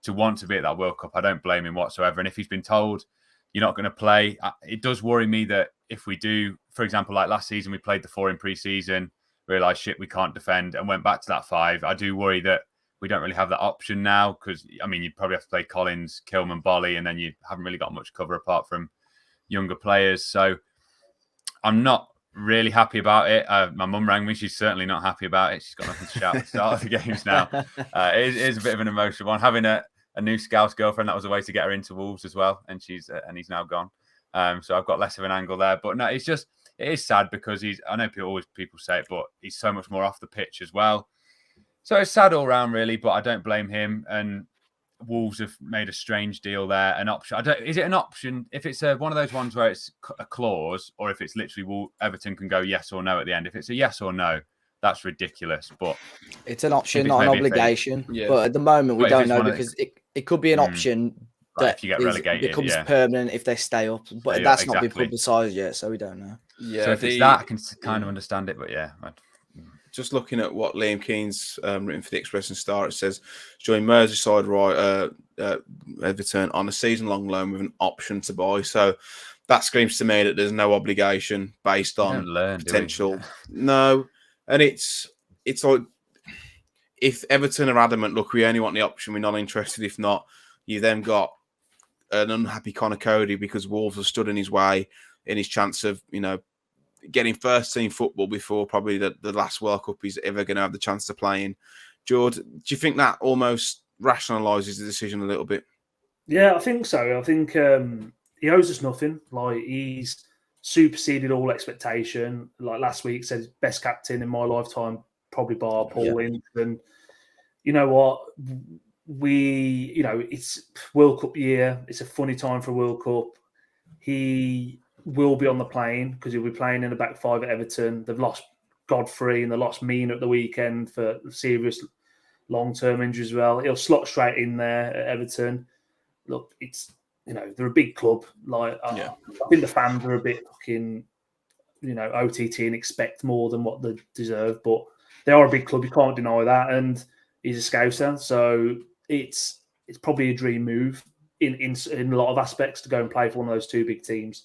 want to be at that World Cup, I don't blame him whatsoever. And if he's been told you're not going to play, it does worry me that if we do, for example, like last season, we played the 4 in pre-season, realised shit, we can't defend, and went back to that 5. I do worry that we don't really have that option now, because I mean, you'd probably have to play Collins, Kilman, Bolly, and then you haven't really got much cover apart from younger players. So I'm not really happy about it. My mum rang me. She's certainly not happy about it. She's got nothing to shout at the start of the games now. It is a bit of an emotional one. Having a new Scouse girlfriend, that was a way to get her into Wolves as well. And he's now gone. So I've got less of an angle there. But no, it is sad because I know people say it, but he's so much more off the pitch as well. So it's sad all round, really, but I don't blame him. And Wolves have made a strange deal there. An option. Is it an option if it's one of those ones where it's a clause, or if it's literally Everton can go yes or no at the end? If it's a yes or no, that's ridiculous. But it's an option, not an obligation. Yeah. But at the moment, we don't know, because it could be an option that if you get relegated, becomes permanent if they stay up. But that's not been publicised yet, so we don't know. Yeah, so if it's that, I can kind of understand it. But yeah. Just looking at what Liam Keane's written for the Express and Star, it says join Merseyside Everton on a season-long loan with an option to buy. So that screams to me that there's no obligation based on potential. No, and it's like if Everton are adamant, look, we only want the option, we're not interested. If not, you then got an unhappy Conor Coady because Wolves have stood in his way in his chance of, you know, getting first team football before probably the last World Cup he's ever going to have the chance to play in. Jord, do you think that almost rationalises the decision a little bit? Yeah, I think so. I think he owes us nothing. Like, he's superseded all expectation. Like last week said, best captain in my lifetime, probably bar Paul Ince. And you know what? It's World Cup year. It's a funny time for World Cup. He will be on the plane because he'll be playing in the back five at Everton. They've lost Godfrey and they lost Mina at the weekend for serious long-term injury as well. He'll slot straight in there at Everton. Look, it's, they're a big club. Like, I think the fans are a bit fucking, OTT and expect more than what they deserve. But they are a big club. You can't deny that. And he's a Scouser, so it's probably a dream move in a lot of aspects to go and play for one of those two big teams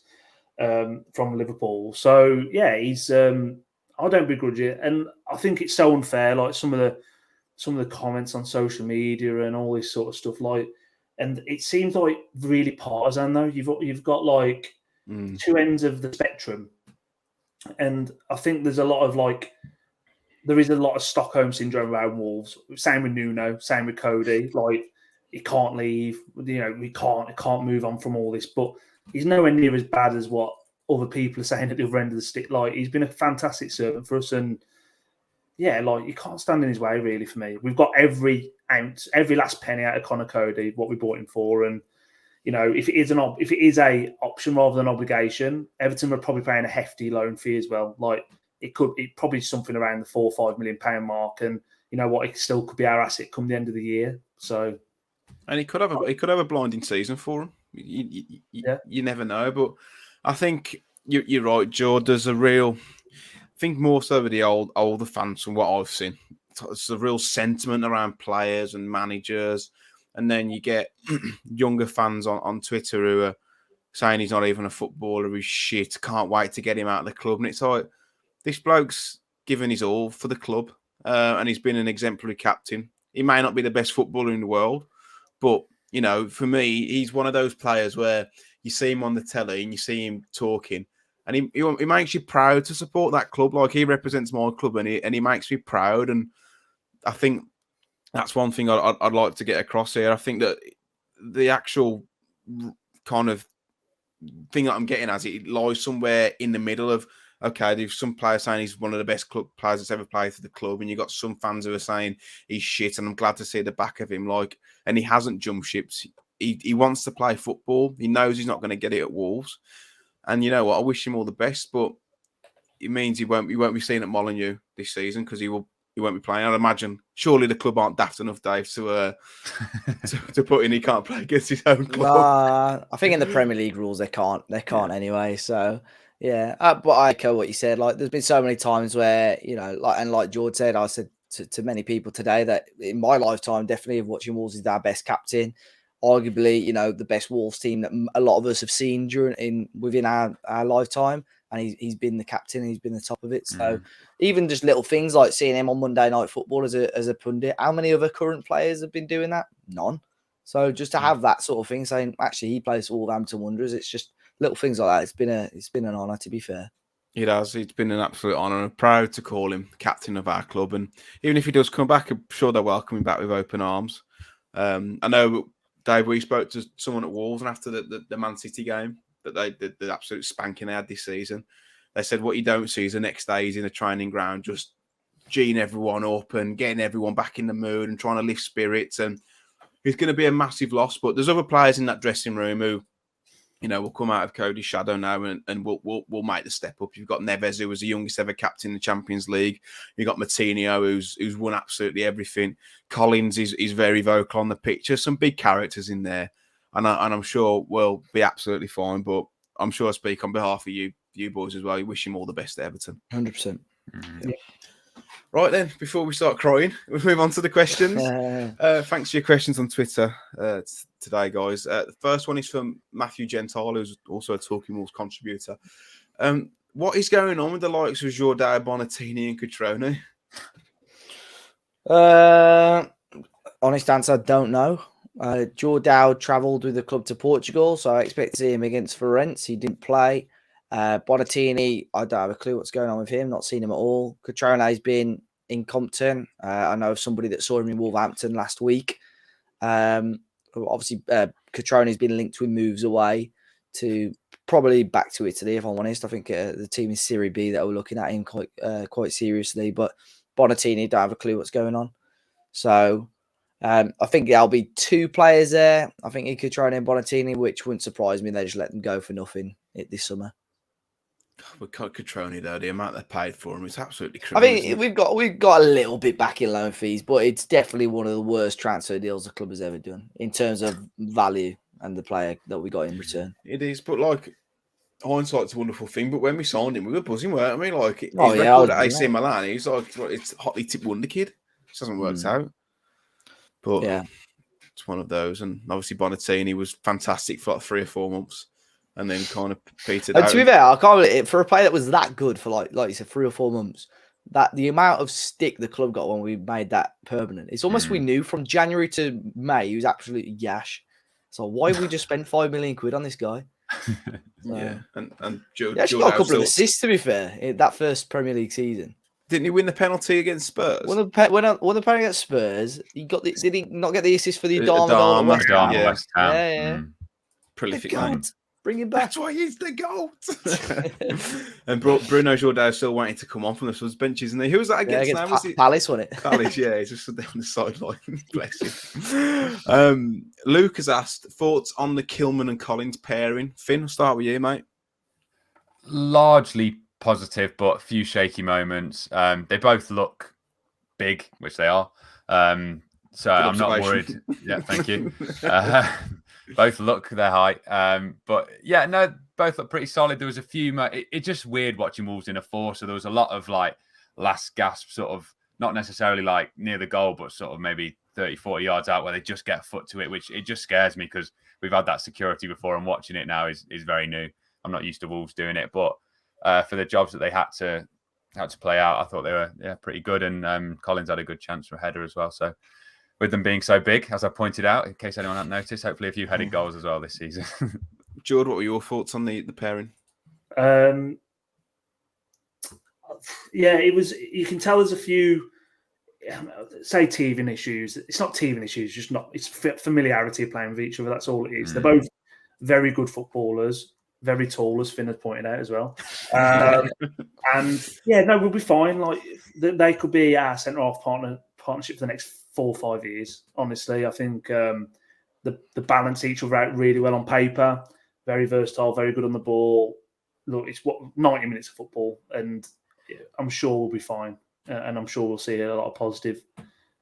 from Liverpool. So yeah, he's. I don't begrudge it, and I think it's so unfair. Like some of the comments on social media and all this sort of stuff. Like, and it seems like really partisan though. You've got like two ends of the spectrum, and I think there's a lot of like. There is a lot of Stockholm syndrome around Wolves. Same with Nuno, same with Coady. Like, he can't leave. We can't move on from all this. But he's nowhere near as bad as what other people are saying at the other end of the stick. Like, he's been a fantastic servant for us, and yeah, like, you can't stand in his way really for me. We've got every ounce, every last penny out of Conor Coady, what we bought him for, and if it is a option rather than obligation, Everton were probably paying a hefty loan fee as well. Like. It probably something around the £4 or £5 million mark, and you know what, it still could be our asset come the end of the year. So, and he could have a blinding season for him. You never know, but I think you're right, Jord. There's a real, I think more so with the older fans from what I've seen. It's a real sentiment around players and managers, and then you get younger fans on Twitter who are saying he's not even a footballer, he's shit. Can't wait to get him out of the club, and it's like. This bloke's given his all for the club, and he's been an exemplary captain. He may not be the best footballer in the world, but, for me, he's one of those players where you see him on the telly and you see him talking, and he makes you proud to support that club. Like, he represents my club, and he makes me proud. And I think that's one thing I'd like to get across here. I think that the actual kind of thing that I'm getting at, it lies somewhere in the middle of, okay, there's some players saying he's one of the best club players that's ever played for the club, and you've got some fans who are saying he's shit, and I'm glad to see the back of him. Like, and he hasn't jumped ships. He wants to play football. He knows he's not going to get it at Wolves, and you know what? I wish him all the best, but it means he won't be seen at Molineux this season because he won't be playing. I'd imagine. Surely the club aren't daft enough, Dave, to put in he can't play against his own club. I think in the Premier League rules they can't anyway. So. Yeah, but I echo what you said. Like, there's been so many times where, like Jord said, I said to many people today that in my lifetime, definitely of watching Wolves, is our best captain. Arguably, the best Wolves team that a lot of us have seen within our lifetime. And he's been the captain, and he's been the top of it. So even just little things like seeing him on Monday Night Football as a pundit, how many other current players have been doing that? None. So just to have that sort of thing, saying actually he plays for Wolverhampton Wanderers, it's just little things like that. It's been an honour, to be fair. It has. It's been an absolute honour. I'm proud to call him captain of our club, and even if he does come back, I'm sure they'll welcome him back with open arms. I know, Dave, we spoke to someone at Wolves, and after the Man City game, that the absolute spanking they had this season, they said what you don't see is the next day he's in the training ground just geeing everyone up and getting everyone back in the mood and trying to lift spirits. And he's going to be a massive loss, but there's other players in that dressing room who, will come out of Cody's shadow now and we'll make the step up. You've got Neves, who was the youngest ever captain in the Champions League. You've got Martinho, who's won absolutely everything. Collins is very vocal on the pitch. There's some big characters in there, and I'm sure we'll be absolutely fine. But I'm sure I speak on behalf of you boys as well. You wish him all the best at Everton. 100%. Yeah. Right then, before we start crying, we'll move on to the questions. Thanks for your questions on Twitter today, guys. The first one is from Matthew Gentile, who's also a Talking Wolves contributor. What is going on with the likes of Jord, Bonatini and Cutrone? Honest answer, don't know. Jordao travelled with the club to Portugal, so I expect to see him against Florence. He didn't play. Bonatini, I don't have a clue what's going on with him. Not seen him at all. Catrone's been in Compton. I know of somebody that saw him in Wolverhampton last week. Obviously, Catrone's been linked with moves away to probably back to Italy, if I'm honest. I think the team in Serie B that we're looking at him quite seriously. But Bonatini, don't have a clue what's going on. So I think there'll be 2 players there. I think Catrone and Bonatini, which wouldn't surprise me. They just let them go for nothing this summer. We got Catrone though. The amount they paid for him is absolutely I crazy. mean, we've got a little bit back in loan fees, but it's definitely one of the worst transfer deals the club has ever done in terms of value and the player that we got in return. It is, but like hindsight's a wonderful thing. But when we signed him, we were buzzing, weren't we? Like his record at AC Milan, he's like it's hotly tipped wonder kid. It hasn't worked out, but yeah, it's one of those. And obviously Bonatini was fantastic for like 3 or 4 months. And then kind of petered out. To be fair, I can't believe it for a player that was that good for like you said, 3 or 4 months. That the amount of stick the club got when we made that permanent. It's almost we knew from January to May he was absolutely gash. So why would we just spend £5 million on this guy? Yeah, and Jord got a couple of assists to be fair in that first Premier League season. Didn't he win the penalty against Spurs? When the penalty against Spurs, he got did he not get the assist for the Adama West Ham? Yeah. Prolific man. Bring him back. That's why he's the GOAT. And Bruno Jord is still waiting to come on from the subs bench, isn't he? Who was that against? Palace, wasn't it? Palace, yeah. He's just stood there on the sideline. Bless him. Luke has asked, thoughts on the Kilman and Collins pairing? Finn, I'll start with you, mate. Largely positive, but a few shaky moments. They both look big, which they are. So I'm not worried. Yeah, thank you. Both look their height. But yeah, no, both look pretty solid. There was a few, it's just weird watching Wolves in a 4. So there was a lot of like last gasp sort of, not necessarily like near the goal, but sort of maybe 30, 40 yards out where they just get a foot to it, which it just scares me because we've had that security before and watching it now is very new. I'm not used to Wolves doing it, but for the jobs that they had to play out, I thought they were pretty good. And Collins had a good chance for a header as well. So with them being so big, as I pointed out, in case anyone hadn't noticed, hopefully a few headed goals as well this season. Jord, what were your thoughts on the pairing? Yeah, it was. You can tell there's a few, say, teething issues. It's not teething issues, just not. It's familiarity of playing with each other. That's all it is. They're both very good footballers, very tall, as Finn had pointed out as well. And yeah, no, we'll be fine. Like they could be our centre half partnership for the next 4 or 5 years. Honestly, I think the balance each other out really well on paper. Very versatile, very good on the ball. Look, it's 90 minutes of football, and I'm sure we'll be fine. And I'm sure we'll see a lot of positive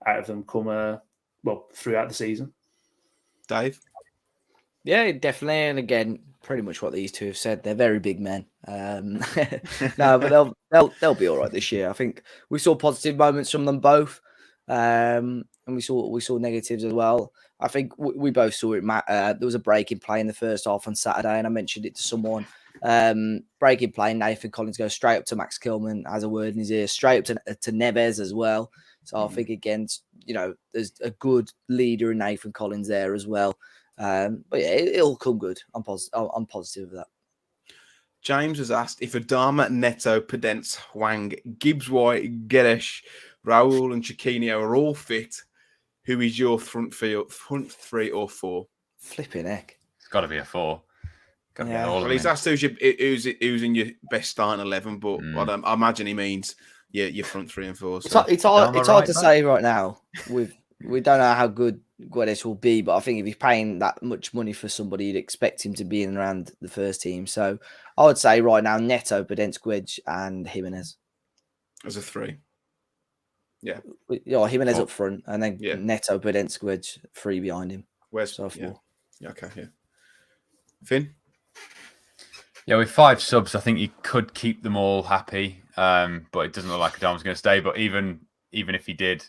out of them come throughout the season. Dave? Yeah, definitely. And again, pretty much what these two have said. They're very big men. No, but they'll be all right this year. I think we saw positive moments from them both. And we saw negatives as well. I think we both saw it. There was a break in play in the first half on Saturday, and I mentioned it to someone. Break in play, Nathan Collins goes straight up to Max Kilman, has a word in his ear, straight up to Neves as well. So I think again, there's a good leader in Nathan Collins there as well. But yeah, it'll come good. I'm positive of that. James has asked if Adama, Neto, Pedence, Hwang, Gibbs-White, Guedes, Raul and Chiquinho are all fit, who is your front 3 or 4? Flipping heck. It's got to be a 4. Yeah. Well, he's asked who's in your best starting 11, but I imagine he means your front 3 and 4. So. It's hard to say right now. We don't know how good Guedes will be, but I think if he's paying that much money for somebody, you'd expect him to be in around the first team. So I would say right now, Neto, Pedence, Guedes, and Jimenez. As a 3. Yeah. Jimenez up front, and then Neto, Pedence, Guedes, 3 behind him. Where's 4? Yeah, okay, yeah. Finn? Yeah, with 5 subs, I think you could keep them all happy, but it doesn't look like Adam's going to stay. But even if he did,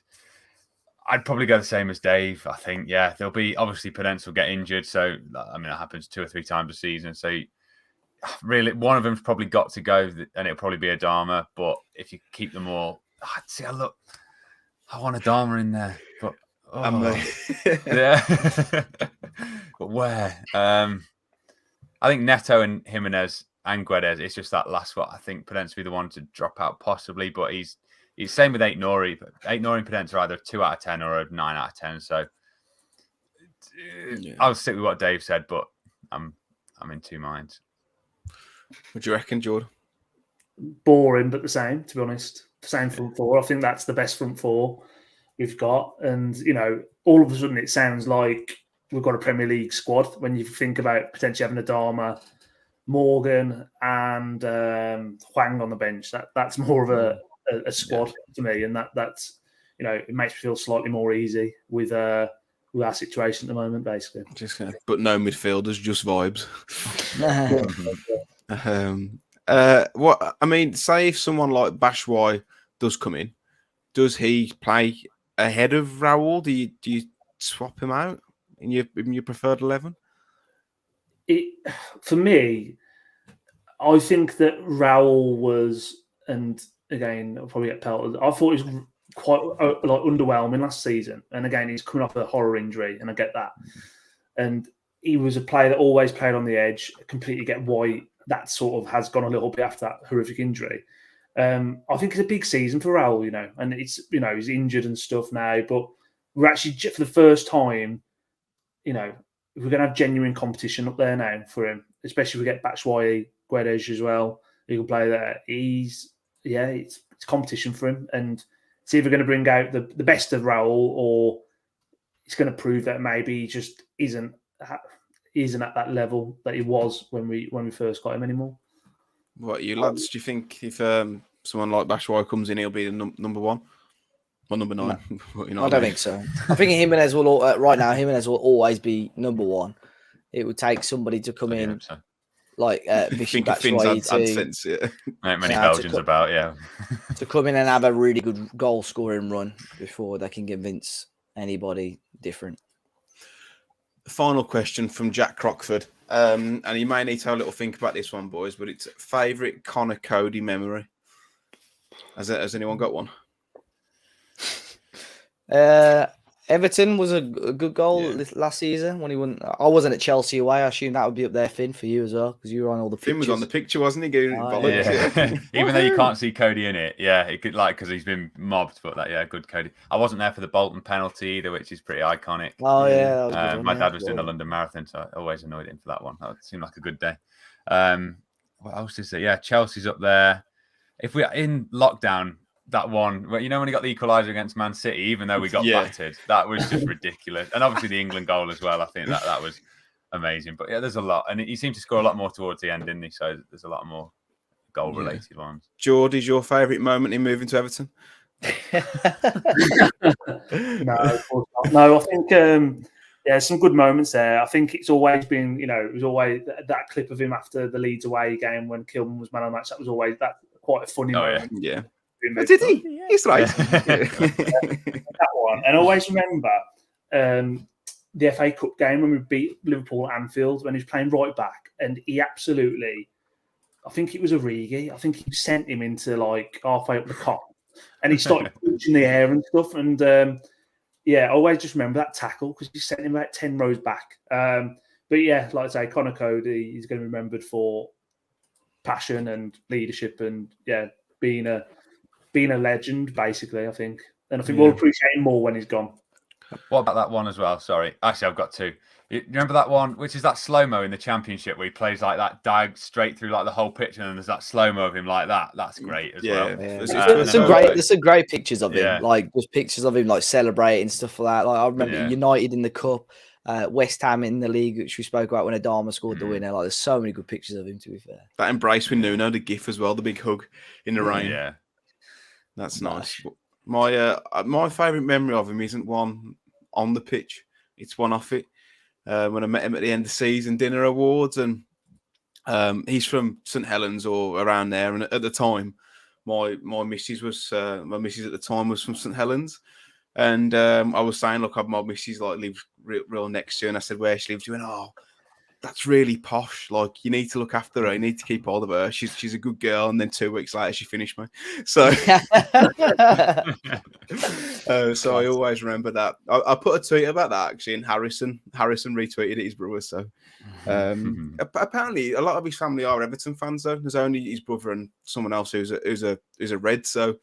I'd probably go the same as Dave. I think, there'll be obviously Pedence will get injured, so I mean that happens 2 or 3 times a season. So really, one of them's probably got to go, and it'll probably be Adama. But if you keep them all, I want Adama in there, but yeah, but where? I think Neto and Jimenez and Guedes. It's just that last one, I think, potentially the one to drop out possibly, but he's same with Aït-Nouri. But Aït-Nouri and Pedence are either 2 out of 10 or a 9 out of 10. So I'll stick with what Dave said, but I'm in two minds. What do you reckon, Jord? Boring, but the same, to be honest. The same front four. I think that's the best front four we've got. And, all of a sudden it sounds like we've got a Premier League squad when you think about potentially having Adama, Morgan, and Hwang on the bench. That's more of a squad to me. And that's, it makes me feel slightly more easy with our situation at the moment, basically. But no midfielders, just vibes. Say if someone like Batshuayi does come in, does he play ahead of Raul? Do you swap him out in your preferred 11? For me, I think that Raul was, and again, I'll probably get pelted. I thought he was quite underwhelming last season, and again, he's coming off a horror injury, and I get that. And he was a player that always played on the edge. Completely get why that sort of has gone a little bit after that horrific injury. I think it's a big season for Raul, and it's, he's injured and stuff now, but we're actually, for the first time, we're going to have genuine competition up there now for him, especially if we get Batshuayi, Guedes as well. He can play there. It's competition for him, and it's either going to bring out the best of Raul, or it's going to prove that maybe he just isn't at that level that he was when we first got him anymore. What, you lads, do you think if someone like Batshuayi comes in, he'll be the number one or number 9? No. I don't think so. I think Jimenez will, right now, Jimenez will always be number 1. It would take somebody to come in, like Vichy Batshuayi Not many Belgians about, to come in and have a really good goal scoring run before they can convince anybody different. Final question from Jack Crockford. And you may need to have a little think about this one, boys, but it's favourite Conor Coady memory. Has anyone got one? Everton was a good goal last season when he won. I wasn't at Chelsea away. I assume that would be up there, Finn, for you as well, because you were on all the pictures. Finn was on the picture, wasn't he? Even though you can't see Coady in it, it could, because he's been mobbed, but good Coady. I wasn't there for the Bolton penalty either, which is pretty iconic. Oh yeah, that was a good one, my dad was doing the London Marathon, so I always annoyed him for that one. That seemed like a good day. What else is there? Yeah, Chelsea's up there. If we're in lockdown, that one, when he got the equaliser against Man City, even though we got battered, that was just ridiculous. And obviously the England goal as well. I think that was amazing. But there's a lot, and he seemed to score a lot more towards the end, didn't he? So there's a lot more goal-related ones. Jord, is your favourite moment in moving to Everton? No, of course not. No, I think some good moments there. I think it's always been, it was always that clip of him after the Leeds away game when Kilman was man of the match. That was always quite a funny moment. Yeah. Oh, did he? Yeah. He's right. That one. And I always remember the FA Cup game when we beat Liverpool at Anfield when he was playing right back, and he absolutely, I think it was Origi, I think he sent him into halfway up the Kop, and he started punching the air and stuff. And I always just remember that tackle because he sent him about 10 rows back. But like I say, Conor Coady, he's going to be remembered for passion and leadership, and being a legend, basically, I think. And I think we'll appreciate him more when he's gone. What about that one as well? Sorry. Actually, I've got two. You remember that one, which is that slow-mo in the Championship where he plays like that, dive straight through the whole pitch, and then there's that slow-mo of him like that. That's great as well. Yeah. There's some great pictures of him, there's pictures of him celebrating, stuff like that. I remember United in the Cup, West Ham in the league, which we spoke about when Adama scored the winner. There's so many good pictures of him, to be fair. That embrace with Nuno, the gif as well, the big hug in the rain. Yeah. That's nice. My favourite memory of him isn't one on the pitch. It's one off it. When I met him at the end of the season dinner awards, and he's from St Helens or around there. And at the time, my missus at the time was from St Helens, and I was saying, look, my missus lives real next to you, and I said, where she lives? She went, oh, that's really posh. You need to look after her. You need to keep hold of her. She's a good girl. And then 2 weeks later, she finished me. So, so I always remember that. I put a tweet about that actually, and Harrison retweeted it, his brother. So Apparently, a lot of his family are Everton fans, though. There's only his brother and someone else who's a Red. So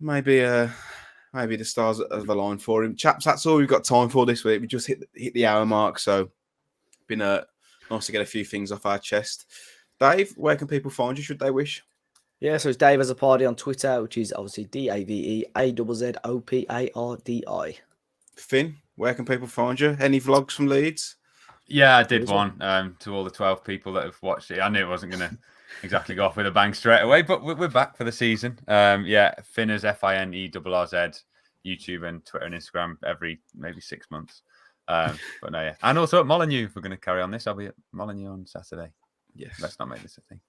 maybe the stars have aligned for him. Chaps, that's all we've got time for this week. We just hit the hour mark, so been nice to get a few things off our chest. Dave, where can people find you? Should they wish? Yeah, so it's Dave as a party on Twitter, which is obviously DAVEAZZOPARDI. Finn, where can people find you? Any vlogs from Leeds? Yeah, I did one to all the 12 people that have watched it. I knew it wasn't going to exactly go off with a bang straight away, but we're back for the season. Yeah, Finners, FINERRZ, YouTube and Twitter and Instagram every maybe 6 months. But no, yeah. And also at Molineux, if we're going to carry on this, I'll be at Molineux on Saturday. Yes. Let's not make this a thing.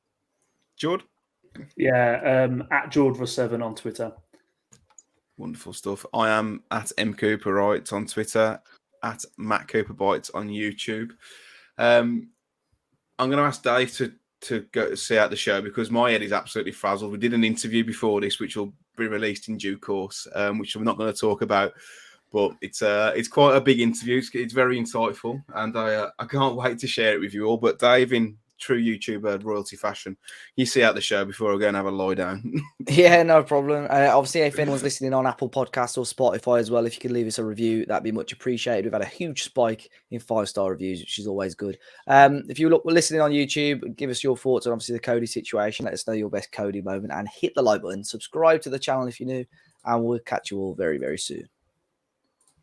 Jord? Yeah, at Jord7 on Twitter. Wonderful stuff. I am at mcooperrights on Twitter, at Matt Cooper Bites on YouTube. I'm going to ask Dave to go see out the show because my head is absolutely frazzled. We did an interview before this, which will be released in due course, which I'm not going to talk about. But it's quite a big interview. It's very insightful, and I can't wait to share it with you all. But Dave, in true YouTuber royalty fashion, you see out the show before I go and have a lie down. Yeah, no problem. Obviously, if anyone's listening on Apple Podcasts or Spotify as well, if you could leave us a review, that'd be much appreciated. We've had a huge spike in 5-star reviews, which is always good. If you're listening on YouTube, give us your thoughts on obviously the Coady situation. Let us know your best Coady moment and hit the like button. Subscribe to the channel if you're new, and we'll catch you all very, very soon.